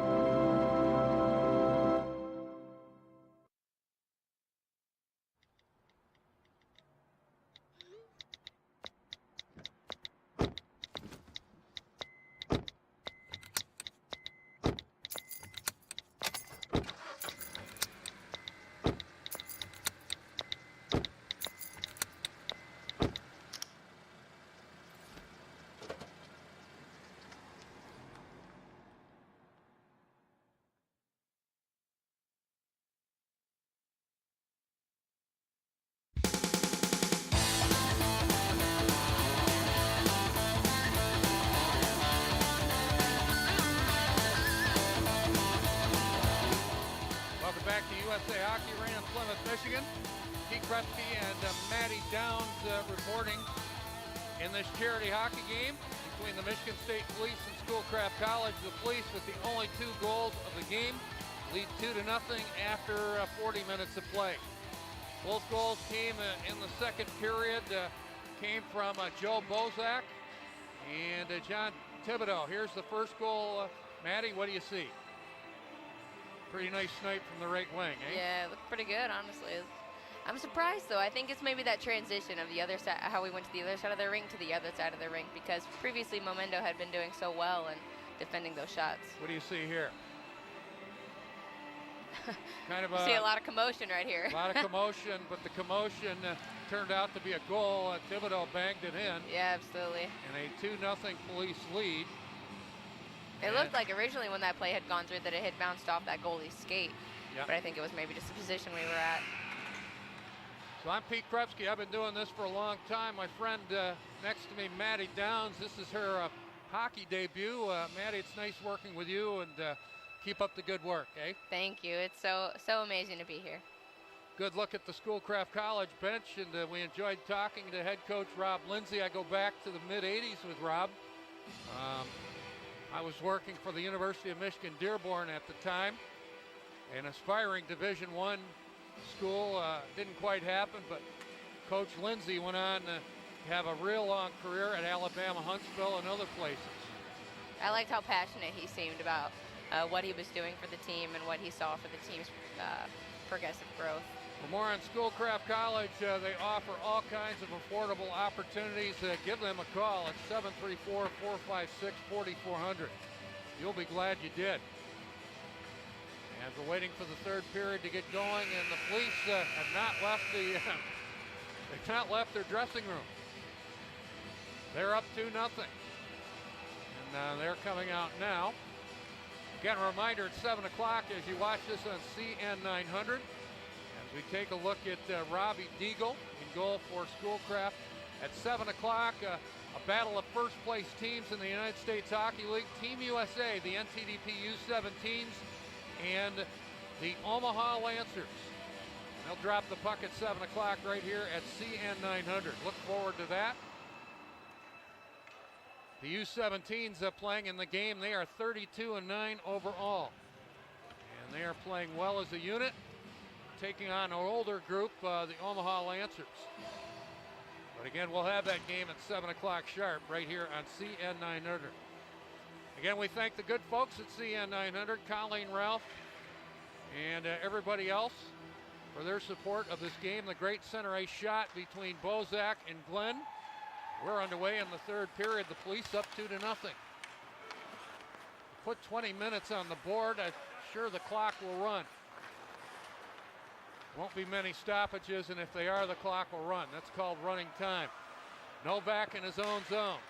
USA Hockey Arena in Plymouth, Michigan. Pete Krebsky and Maddie Downs reporting in this charity hockey game between the Michigan State Police and Schoolcraft College. The Police, with the only 2 goals of the game, lead 2-0 after 40 minutes of play. Both goals came in the second period, came from Joe Bozak and John Thibodeau. Here's the first goal. Maddie, what do you see? Pretty nice snipe from the right wing, eh? Yeah, it looked pretty good, honestly. I'm surprised, though. I think it's maybe that transition of the other side, how we went to the other side of the rink to the other side of the rink, because previously Momento had been doing so well and defending those shots. What do you see here? Kind of see a lot of commotion right here. A lot of commotion, but the commotion turned out to be a goal. Thibodeau banged it in. Yeah, absolutely. And a 2-0 Police lead. It looked like originally when that play had gone through that it had bounced off that goalie's skate. Yep. But I think it was maybe just the position we were at. So I'm Pete Krebsky. I've been doing this for a long time. My friend next to me, Maddie Downs, this is her hockey debut. Maddie, it's nice working with you, and keep up the good work, eh? Thank you. It's so amazing to be here. Good look at the Schoolcraft College bench, and we enjoyed talking to head coach Rob Lindsay. I go back to the mid-'80s with Rob. I was working for the University of Michigan Dearborn at the time, an aspiring Division I school. Didn't quite happen, but Coach Lindsay went on to have a real long career at Alabama, Huntsville, and other places. I liked how passionate he seemed about what he was doing for the team and what he saw for the team's progressive growth. For more on Schoolcraft College, they offer all kinds of affordable opportunities. Give them a call at 734-456-4400. You'll be glad you did. As we're waiting for the third period to get going, and the Police have not left they've not left their dressing room. They're up 2-0, and they're coming out now. Again, a reminder at 7 o'clock as you watch this on CN 900. As we take a look at Robbie Deagle in goal for Schoolcraft. At 7 o'clock, a battle of first place teams in the United States Hockey League. Team USA, the NTDP U17s, and the Omaha Lancers. They'll drop the puck at 7 o'clock right here at CN 900. Look forward to that. The U17s playing in the game. They are 32-9 overall. And they are playing well as a unit, taking on an older group, the Omaha Lancers. But again, we'll have that game at 7 o'clock sharp right here on CN 900. Again, we thank the good folks at CN 900, Colleen, Ralph, and everybody else for their support of this game. The great center ice shot between Bozak and Glenn. We're underway in the third period. The Police up 2-0. Put 20 minutes on the board. I'm sure the clock will run. Won't be many stoppages, and if they are, the clock will run. That's called running time. Novak in his own zone.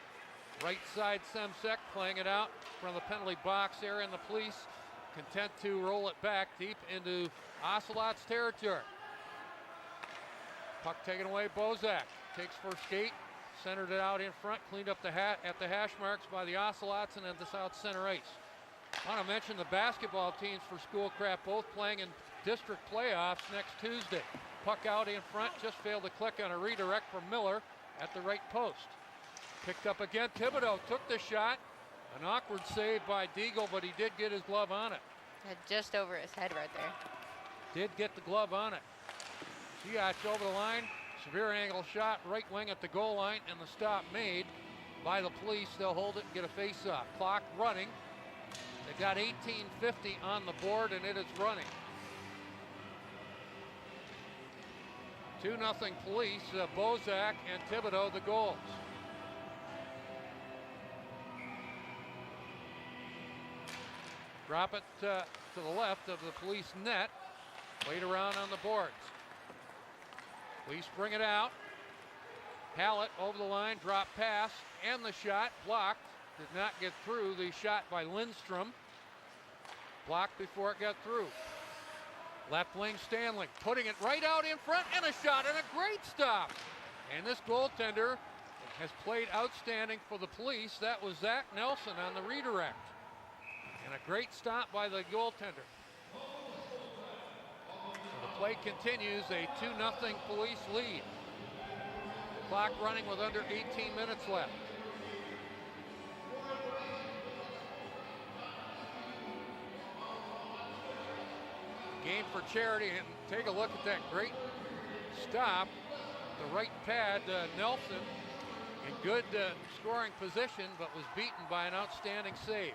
Right side, Semsek playing it out from the penalty box area, and the Police content to roll it back deep into Ocelot's territory. Puck taken away, Bozak takes first skate, centered it out in front, cleaned up at the hash marks by the Ocelots and at the south center ice. I want to mention the basketball teams for Schoolcraft both playing in district playoffs next Tuesday. Puck out in front, just failed to click on a redirect from Miller at the right post. Picked up again, Thibodeau took the shot. An awkward save by Deagle, but he did get his glove on it. Just over his head right there. Did get the glove on it. Giach over the line, severe angle shot, right wing at the goal line, and the stop made by the Police. They'll hold it and get a face-off. Clock running. They've got 18:50 on the board, and it is running. 2-0 Police, Bozak and Thibodeau the goals. Drop it to the left of the Police net. Wait around on the boards. Police bring it out. Hallett over the line, drop pass, and the shot blocked. Did not get through. The shot by Lindstrom. Blocked before it got through. Left wing Stanley putting it right out in front, and a shot, and a great stop. And this goaltender has played outstanding for the Police. That was Zach Nelson on the redirect. And a great stop by the goaltender. Play continues, a 2-0 Police lead. Clock running with under 18 minutes left. Game for charity, and take a look at that great stop. The right pad, Nelson, in good scoring position, but was beaten by an outstanding save.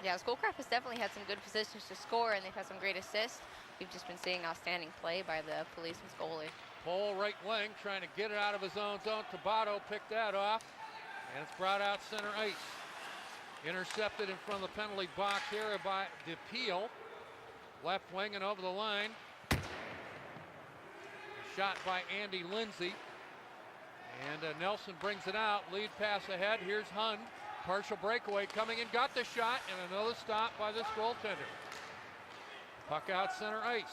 Yeah, Schoolcraft has definitely had some good positions to score, and they've had some great assists. We've just been seeing outstanding play by the Policeman's goalie. Pole right wing, trying to get it out of his own zone. Tabatato picked that off, and it's brought out center ice. Intercepted in front of the penalty box area by DePeel. Left wing and over the line. Shot by Andy Lindsay. And Nelson brings it out. Lead pass ahead. Here's Hun. Partial breakaway coming in. Got the shot, and another stop by this goaltender. Puck out center ice.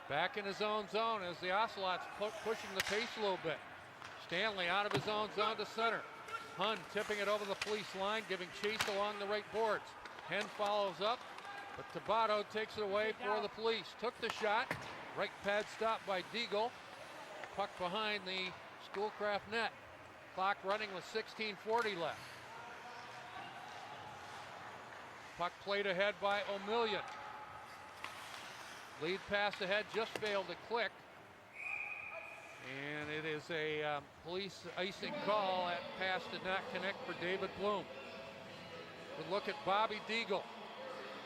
Back in his own zone as the Ocelots pushing the pace a little bit. Stanley out of his own zone to center. Hun tipping it over the Police line, giving chase along the right boards. Henn follows up, but Tabatato takes it away for the Police. Took the shot. Right pad stop by Deagle. Puck behind the Schoolcraft net. Clock running with 16:40 left. Puck played ahead by O'Million. Lead pass ahead just failed to click. And it is a Police icing call. That pass did not connect for David Bloom. Good look at Bobby Deagle.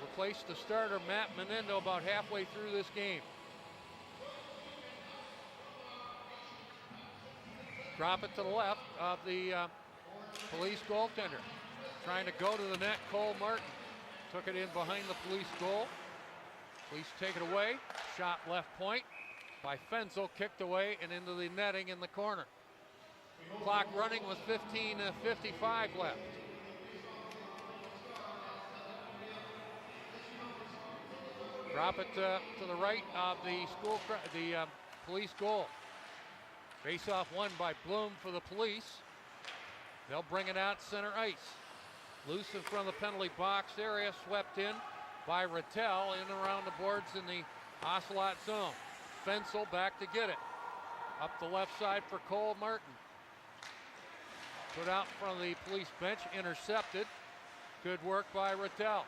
Replaced the starter Matt Menendo about halfway through this game. Drop it to the left of the Police goaltender. Trying to go to the net, Cole Martin. Took it in behind the Police goal. Police take it away. Shot left point by Fenzel, kicked away and into the netting in the corner. Clock running with 15:55 left. Drop it to the right of the Police goal. Face-off won by Bloom for the Police. They'll bring it out center ice. Loose in front of the penalty box area, swept in by Rattel, in around the boards in the Ocelot zone. Fensel back to get it. Up the left side for Cole Martin. Put out in front of the Police bench, intercepted. Good work by Rattel.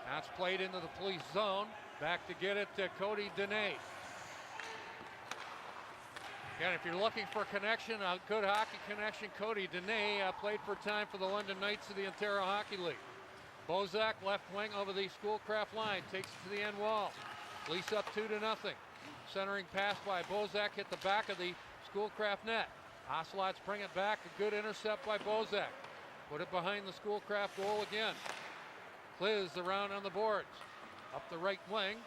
That's played into the Police zone. Back to get it to Cody Dene. Again, if you're looking for a connection, a good hockey connection, Cody Dene played for time for the London Knights of the Ontario Hockey League. Bozak left wing over the Schoolcraft line, takes it to the end wall. Police up 2-0. Centering pass by Bozak hit the back of the Schoolcraft net. Ocelots bring it back, a good intercept by Bozak. Put it behind the Schoolcraft goal again. Kliz around on the boards. Up the right wing.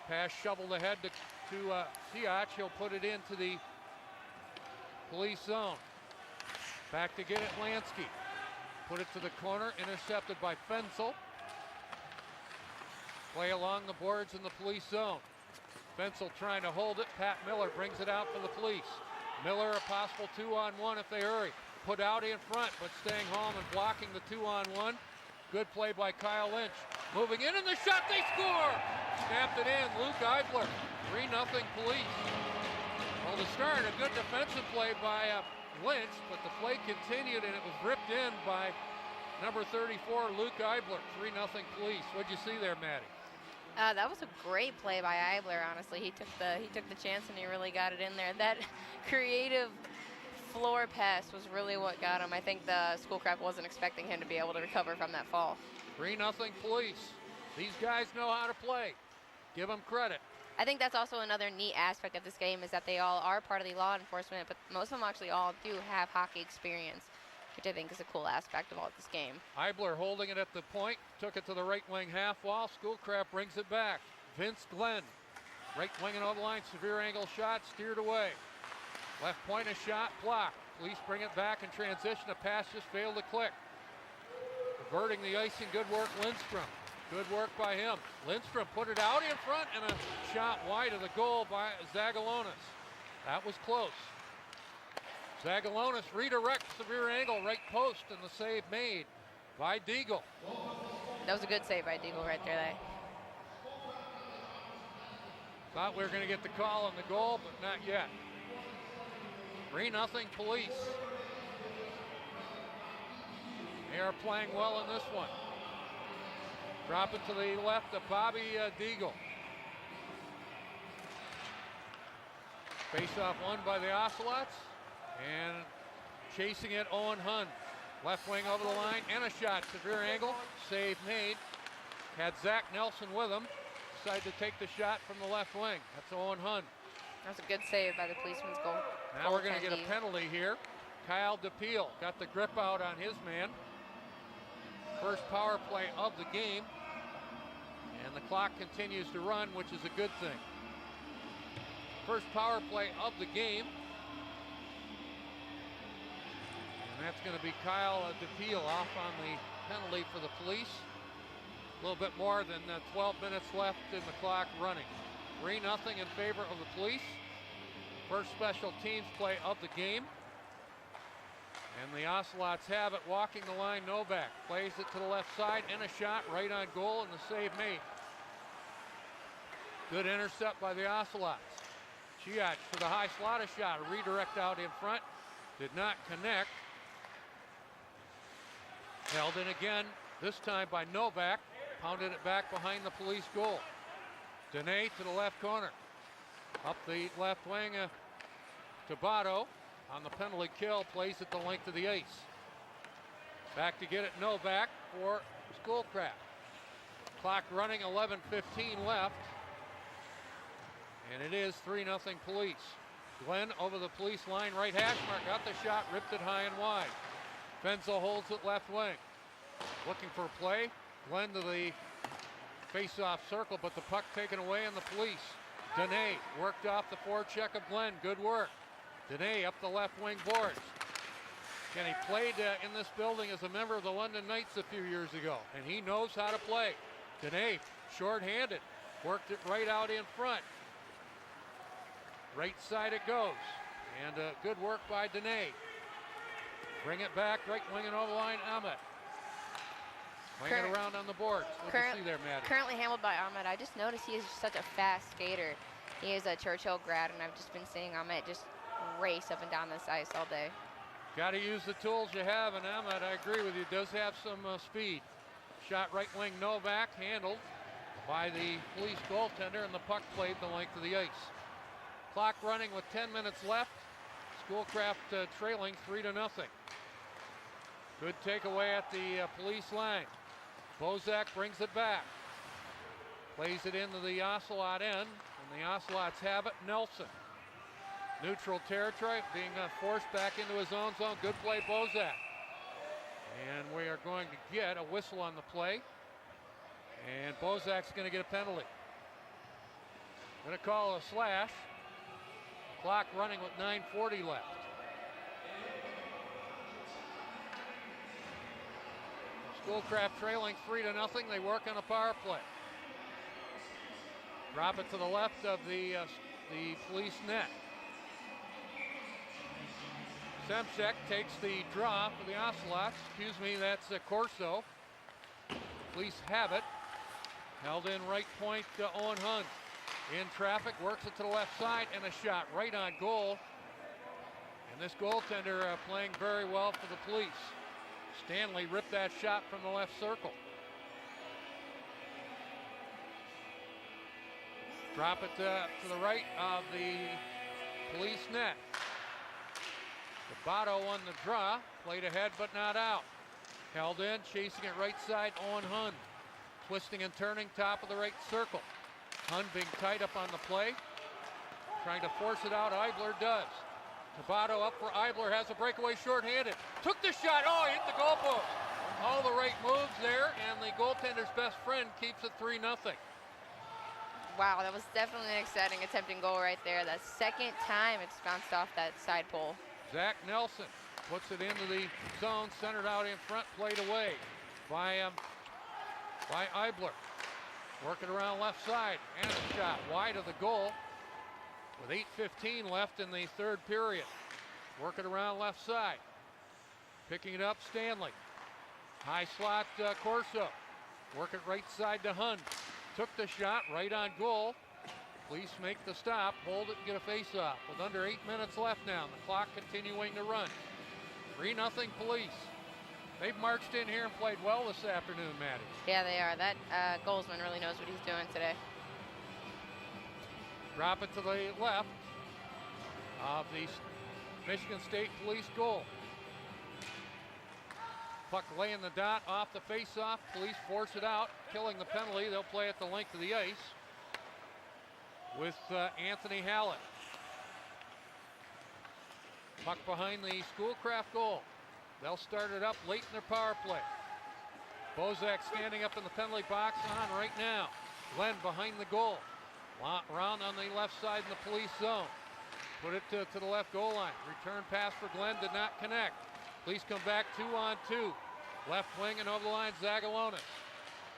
Pass shoveled ahead to Siach. He'll put it into the Police zone. Back to get it, Lansky. Put it to the corner, intercepted by Fensel. Play along the boards in the Police zone. Fensel trying to hold it. Pat Miller brings it out for the Police. Miller a possible 2-on-1 if they hurry. Put out in front, but staying home and blocking the 2-on-1. Good play by Kyle Lynch. Moving in, and the shot, they score! Snapped it in, Luke Eibler. 3-0 Police. Well, to start, a good defensive play by Lynch, but the play continued, and it was ripped in by number 34, Luke Eibler. 3-0 Police. What'd you see there, Maddie? That was a great play by Eibler, honestly. He took the chance, and he really got it in there. That creative floor pass was really what got him. I think the Schoolcraft wasn't expecting him to be able to recover from that fall. 3-0 Police. These guys know how to play. Give them credit. I think that's also another neat aspect of this game is that they all are part of the law enforcement, but most of them actually all do have hockey experience, which I think is a cool aspect of all this game. Eibler holding it at the point, took it to the right wing half wall. Schoolcraft brings it back. Vince Glenn, right wing and over the line, severe angle shot, steered away. Left point a shot, blocked. Police bring it back in transition. A pass just failed to click. Reverting the icing, good work, Lindstrom. Good work by him. Lindstrom put it out in front and a shot wide of the goal by Zagalonis. That was close. Zagalonis redirects severe angle, right post, and the save made by Deagle. That was a good save by Deagle right there. Thought we were going to get the call on the goal, but not yet. 3-0 Police. They are playing well in this one. Drop it to the left of Bobby Deagle. Face-off won by the Ocelots. And chasing it, Owen Hun. Left wing over the line and a shot to rear angle. Save made. Had Zach Nelson with him. Decided to take the shot from the left wing. That's Owen Hun. That's a good save by the Policeman's goal. Now we're going to get a penalty here. Kyle DePeel got the grip out on his man. First power play of the game. And the clock continues to run, which is a good thing. First power play of the game. And that's going to be Kyle DePeel off on the penalty for the Police. A little bit more than 12 minutes left in the clock running. 3-0 in favor of the Police. First special teams play of the game. And the Ocelots have it, walking the line. Novak plays it to the left side and a shot right on goal, and the save made. Good intercept by the Ocelots. Chiach for the high slotted shot, a redirect out in front. Did not connect. Held in again, this time by Novak. Pounded it back behind the Police goal. Dene to the left corner. Up the left wing, Tabado on the penalty kill, plays it the length of the ice. Back to get it, Novak for Schoolcraft. Clock running, 11:15 left. And it is 3-0 Police. Glenn over the Police line, right hash mark, got the shot, ripped it high and wide. Fenzel holds it left wing. Looking for a play. Glenn to the face-off circle, but the puck taken away on the Police. Dene worked off the forecheck of Glenn. Good work. Dene up the left wing boards. And he played in this building as a member of the London Knights a few years ago, and he knows how to play. Dene, short-handed, worked it right out in front. Right side it goes. And good work by Dene. Bring it back, right wing and over the line, Ahmed. Playing it around on the boards. What do you see there, Maddie? Currently handled by Ahmed. I just noticed he is such a fast skater. He is a Churchill grad, and I've just been seeing Ahmed just race up and down this ice all day. Got to use the tools you have, and Ahmed, I agree with you, does have some speed. Shot right wing, Novak, handled by the Police goaltender, and the puck played the length of the ice. Clock running with 10 minutes left. Schoolcraft trailing 3-0. Good takeaway at the Police line. Bozak brings it back. Plays it into the Ocelot end, and the Ocelots have it. Nelson. Neutral territory, being forced back into his own zone. Good play, Bozak. And we are going to get a whistle on the play. And Bozak's going to get a penalty. Going to call a slash. Clock running with 9:40 left. Schoolcraft trailing 3-0. They work on a power play. Drop it to the left of the Police net. Semchek takes the draw for the Ocelots. Excuse me, that's Corso. Police have it. Held in right point to Owen Hun. In traffic, works it to the left side, and a shot right on goal. And this goaltender playing very well for the Police. Stanley ripped that shot from the left circle. Drop it to the right of the Police net. Tabado won the draw, played ahead but not out. Held in, chasing it right side, Owen Hun. Twisting and turning, top of the right circle. Hun being tight up on the play. Trying to force it out, Eibler does. Tabado up for Eibler, has a breakaway shorthanded. Took the shot, oh, he hit the goalpost. All the right moves there, and the goaltender's best friend keeps it 3-0. Wow, that was definitely an exciting attempting goal right there. The second time it's bounced off that side pole. Zach Nelson puts it into the zone, centered out in front, played away by Eibler. Working around left side, and a shot wide of the goal with 8:15 left in the third period. Working around left side. Picking it up, Stanley. High slot, Corso. Working right side to Hun. Took the shot right on goal. Police make the stop, hold it, and get a face-off. With under 8 minutes left now, the clock continuing to run. 3-0 Police. They've marched in here and played well this afternoon, Maddie. Yeah, they are. That goalsman really knows what he's doing today. Drop it to the left of the Michigan State Police goal. Puck laying the dot off the face-off. Police force it out, killing the penalty. They'll play at the length of the ice with Anthony Hallett. Puck behind the Schoolcraft goal. They'll start it up late in their power play. Bozak standing up in the penalty box on right now. Glenn behind the goal. Round on the left side in the Police zone. Put it to the left goal line. Return pass for Glenn did not connect. Police come back 2-on-2. Left wing and over the line, Zagalonis.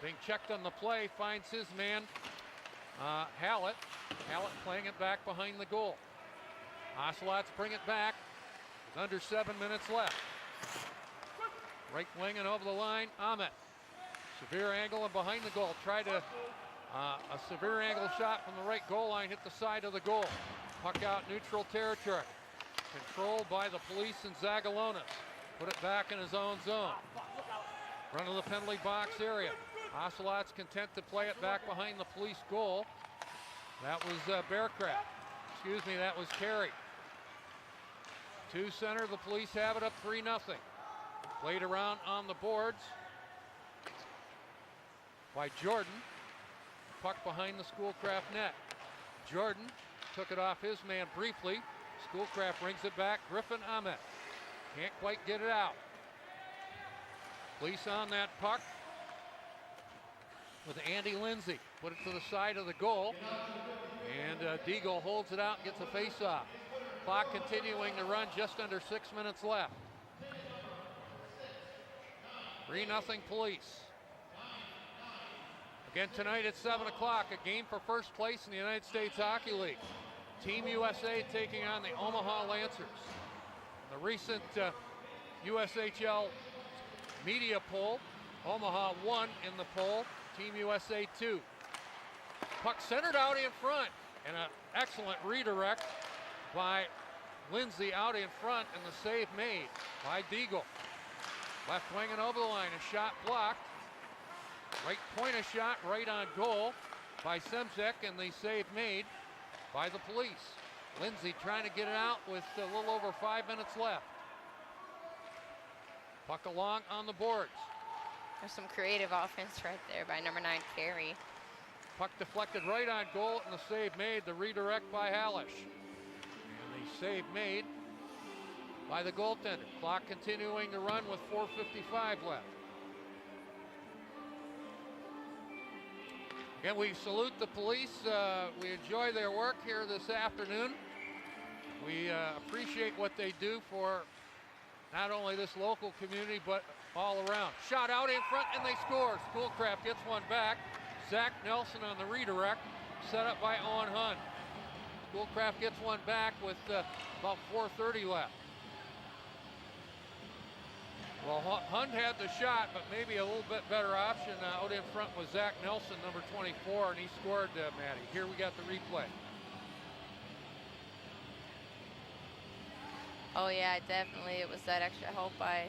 Being checked on the play, finds his man, Hallett. Hallett playing it back behind the goal. Ocelots bring it back with under 7 minutes left. Right wing and over the line, Ahmet. Severe angle and behind the goal. Tried a severe angle shot from the right goal line, hit the side of the goal. Puck out neutral territory. Controlled by the Police and Zagalonis. Put it back in his own zone. Run of the penalty box area. Ocelots content to play it back behind the Police goal. That was Bearcraft. Excuse me, that was Carey. To center, the Police have it up 3-0. Played around on the boards by Jordan. Puck behind the Schoolcraft net. Jordan took it off his man briefly. Schoolcraft brings it back. Griffin Ahmet can't quite get it out. Police on that puck with Andy Lindsay. Put it to the side of the goal. And Deagle holds it out and gets a face-off. Clock continuing to run, just under 6 minutes left. 3-0 Police. Again tonight at 7 o'clock, a game for first place in the United States Hockey League. Team USA taking on the Omaha Lancers. The recent USHL media poll, Omaha won in the poll, Team USA 2. Puck centered out in front, and an excellent redirect by Lindsay out in front, and the save made by Deagle. Left wing and over the line, a shot blocked. Right point a shot, right on goal by Semzek, and the save made by the Police. Lindsay trying to get it out with a little over 5 minutes left. Puck along on the boards. There's some creative offense right there by number 9, Carey. Puck deflected right on goal, and the save made. The redirect by Hallish. And the save made by the goaltender. Clock continuing to run with 4:55 left. Again, we salute the Police. We enjoy their work here this afternoon. We appreciate what they do for not only this local community, but all around. Shot out in front, and they score. Schoolcraft gets one back. Zach Nelson on the redirect, set up by Owen Hunt. Schoolcraft gets one back with about 4:30 left. Well, Hunt had the shot, but maybe a little bit better option out in front was Zach Nelson, number 24, and he scored, Maddie. Here we got the replay. Oh yeah, definitely. It was that extra help by,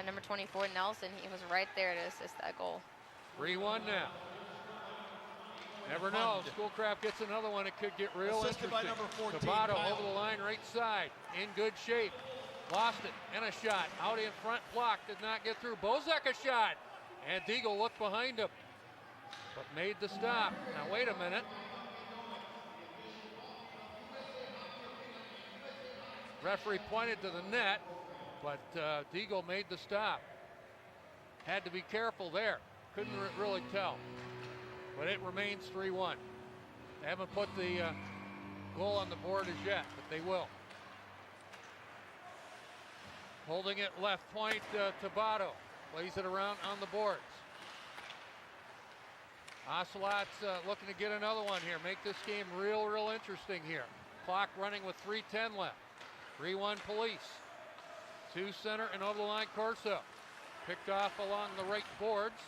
number 24, Nelson. He was right there to assist that goal. 3-1 now. Never know. Schoolcraft gets another one. It could get real Assisted by interesting. number 14, Tabata Kyle. over the line, right side, in good shape. Lost it, and a shot out in front, blocked, did not get through. Bozak a shot, and Deagle looked behind him, but made the stop. Now wait a minute. Referee pointed to the net, but Deagle made the stop. Had to be careful there. Couldn't really tell. But it remains 3-1. They haven't put the goal on the board as yet, but they will. Holding it left point, Tabata plays it around on the boards. Ocelots looking to get another one here. Make this game real interesting here. Clock running with 3:10 left. 3-1 Police. To center and over the line, Corso. Picked off along the right boards.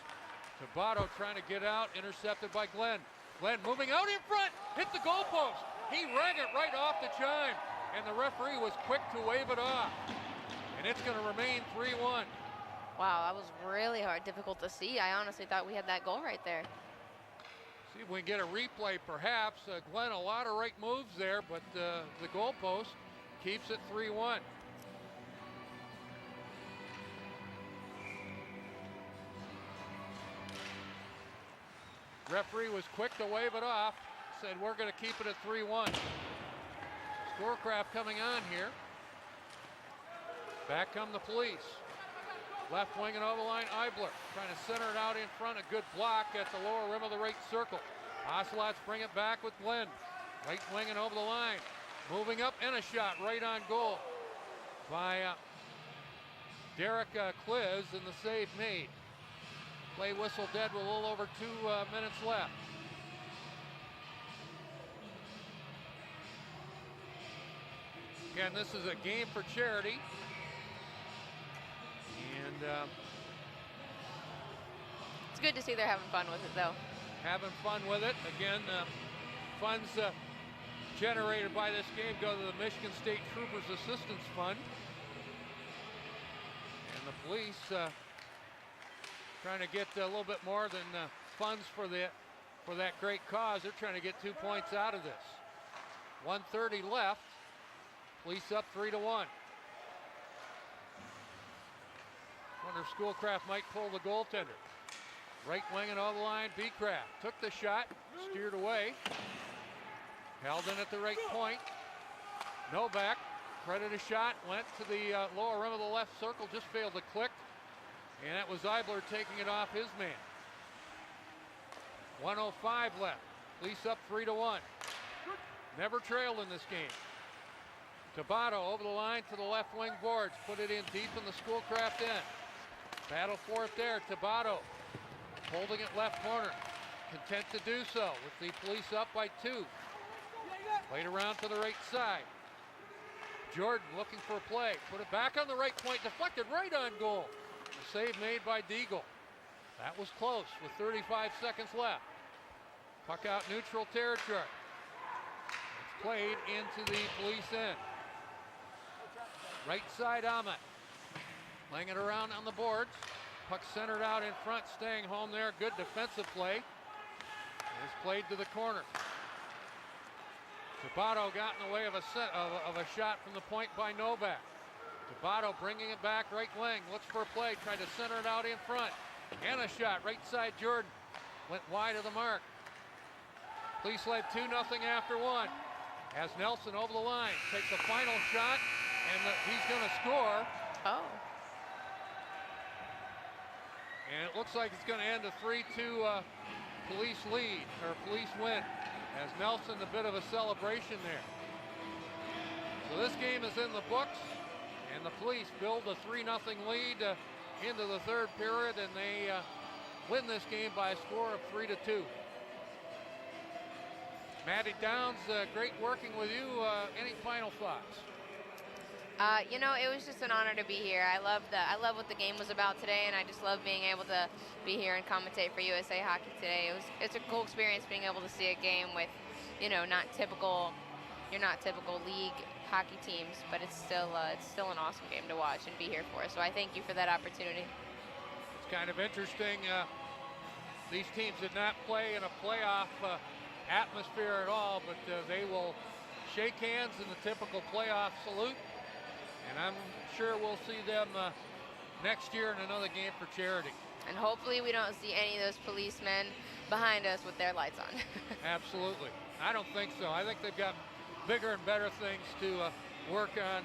Tabata trying to get out, intercepted by Glenn. Glenn moving out in front, hit the goalpost. He rang it right off the chime, and the referee was quick to wave it off. And it's going to remain 3-1. Wow, that was really hard, difficult to see. I honestly thought we had that goal right there. See if we can get a replay, perhaps. Glenn, a lot of right moves there, but the goalpost keeps it 3-1. Referee was quick to wave it off, said we're going to keep it at 3-1. Schoolcraft coming on here. Back come the police. Left wing and over the line, Eibler trying to center it out in front. A good block at the lower rim of the right circle. Ocelots bring it back with Glenn. Right wing and over the line. Moving up and a shot right on goal by Derek Kliz, and the save made. Play whistle dead with a little over 2 minutes left. Again, this is a game for charity. And it's good to see they're having fun with it, though. Having fun with it. Again, funds generated by this game go to the Michigan State Troopers Assistance Fund. And the police trying to get a little bit more than funds for that great cause. They're trying to get 2 points out of this. 1:30 left. Police up 3-1. Wonder if Schoolcraft might pull the goaltender. Right wing and over the line, Beecraft took the shot, steered away. Held in at the right point. Novak threaded a shot, went to the lower rim of the left circle, just failed to click. And that was Eibler taking it off his man. 1:05 left. Police up 3-1. Never trailed in this game. Tabatato over the line to the left wing boards. Put it in deep in the Schoolcraft end. Battle for it there. Tabatato holding it left corner. Content to do so with the police up by 2. Played around to the right side. Jordan looking for a play. Put it back on the right point. Deflected right on goal. A save made by Deagle. That was close with 35 seconds left. Puck out neutral territory. It's played into the police end. Right side Ahmet. Laying it around on the boards. Puck centered out in front, staying home there. Good defensive play. It's played to the corner. Tabatato got in the way of a shot from the point by Novak. Tabatato bringing it back right wing. Looks for a play. Tried to center it out in front. And a shot right side Jordan. Went wide of the mark. Police led 2-0 after 1. As Nelson over the line takes a final shot, and he's going to score. Oh. And it looks like it's going to end a 3-2 police lead, or police win. As Nelson, a bit of a celebration there. So this game is in the books, and the police build a 3-0 lead into the third period, and they win this game by a score of 3-2. Maddie Downs, great working with you. Any final thoughts? You know, it was just an honor to be here. I love what the game was about today, and I just love being able to be here and commentate for USA Hockey today. It's a cool experience being able to see a game with, you know, not typical league hockey teams, but it's still an awesome game to watch and be here for. So I thank you for that opportunity. It's kind of interesting. These teams did not play in a playoff atmosphere at all, but they will shake hands in the typical playoff salute. And I'm sure we'll see them next year in another game for charity. And hopefully we don't see any of those policemen behind us with their lights on. Absolutely. I don't think so. I think they've got bigger and better things to work on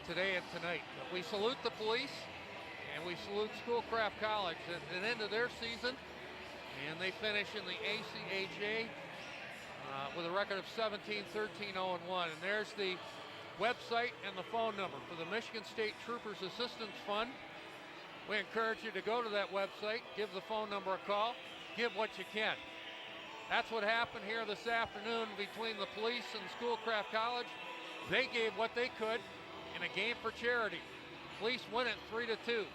today and tonight. But we salute the police, and we salute Schoolcraft College at the end of their season. And they finish in the ACHA with a record of 17-13-0-1. And there's the website and the phone number for the Michigan State Troopers Assistance Fund. We encourage you to go to that website, give the phone number a call, give what you can. That's what happened here this afternoon between the police and Schoolcraft College. They gave what they could in a game for charity. Police win it 3-2.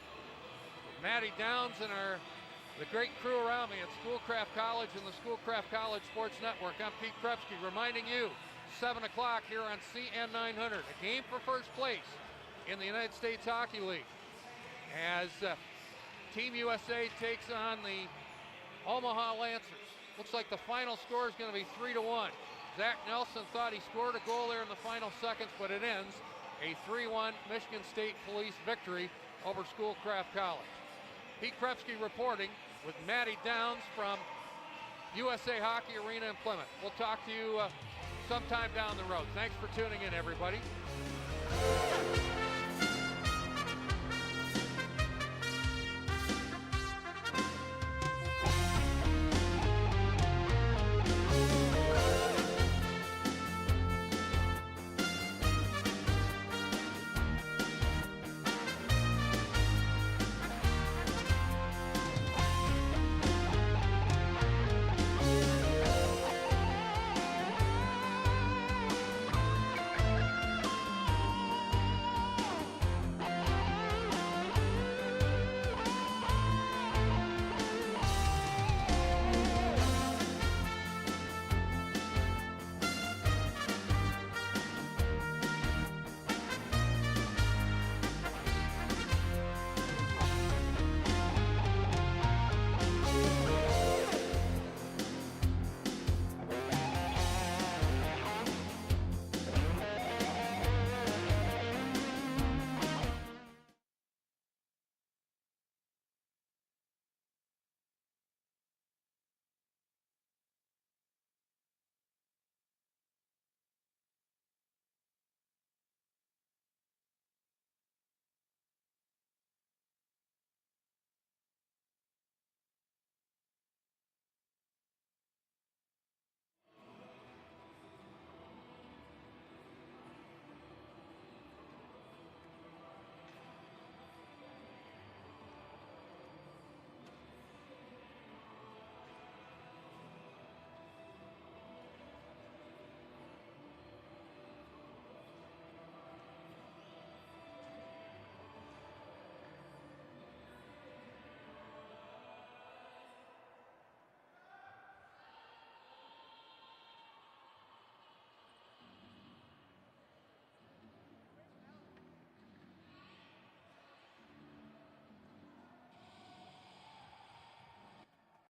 Maddie Downs and our The great crew around me at Schoolcraft College and the Schoolcraft College Sports Network. I'm Pete Krepsky reminding you, 7 o'clock here on CN 900, a game for first place in the United States Hockey League. As Team USA takes on the Omaha Lancers. Looks like the final score is going to be 3-1. Zach Nelson thought he scored a goal there in the final seconds, but it ends a 3-1 Michigan State Police victory over Schoolcraft College. Pete Krepsky reporting with Matty Downs from USA Hockey Arena in Plymouth. We'll talk to you sometime down the road. Thanks for tuning in, everybody.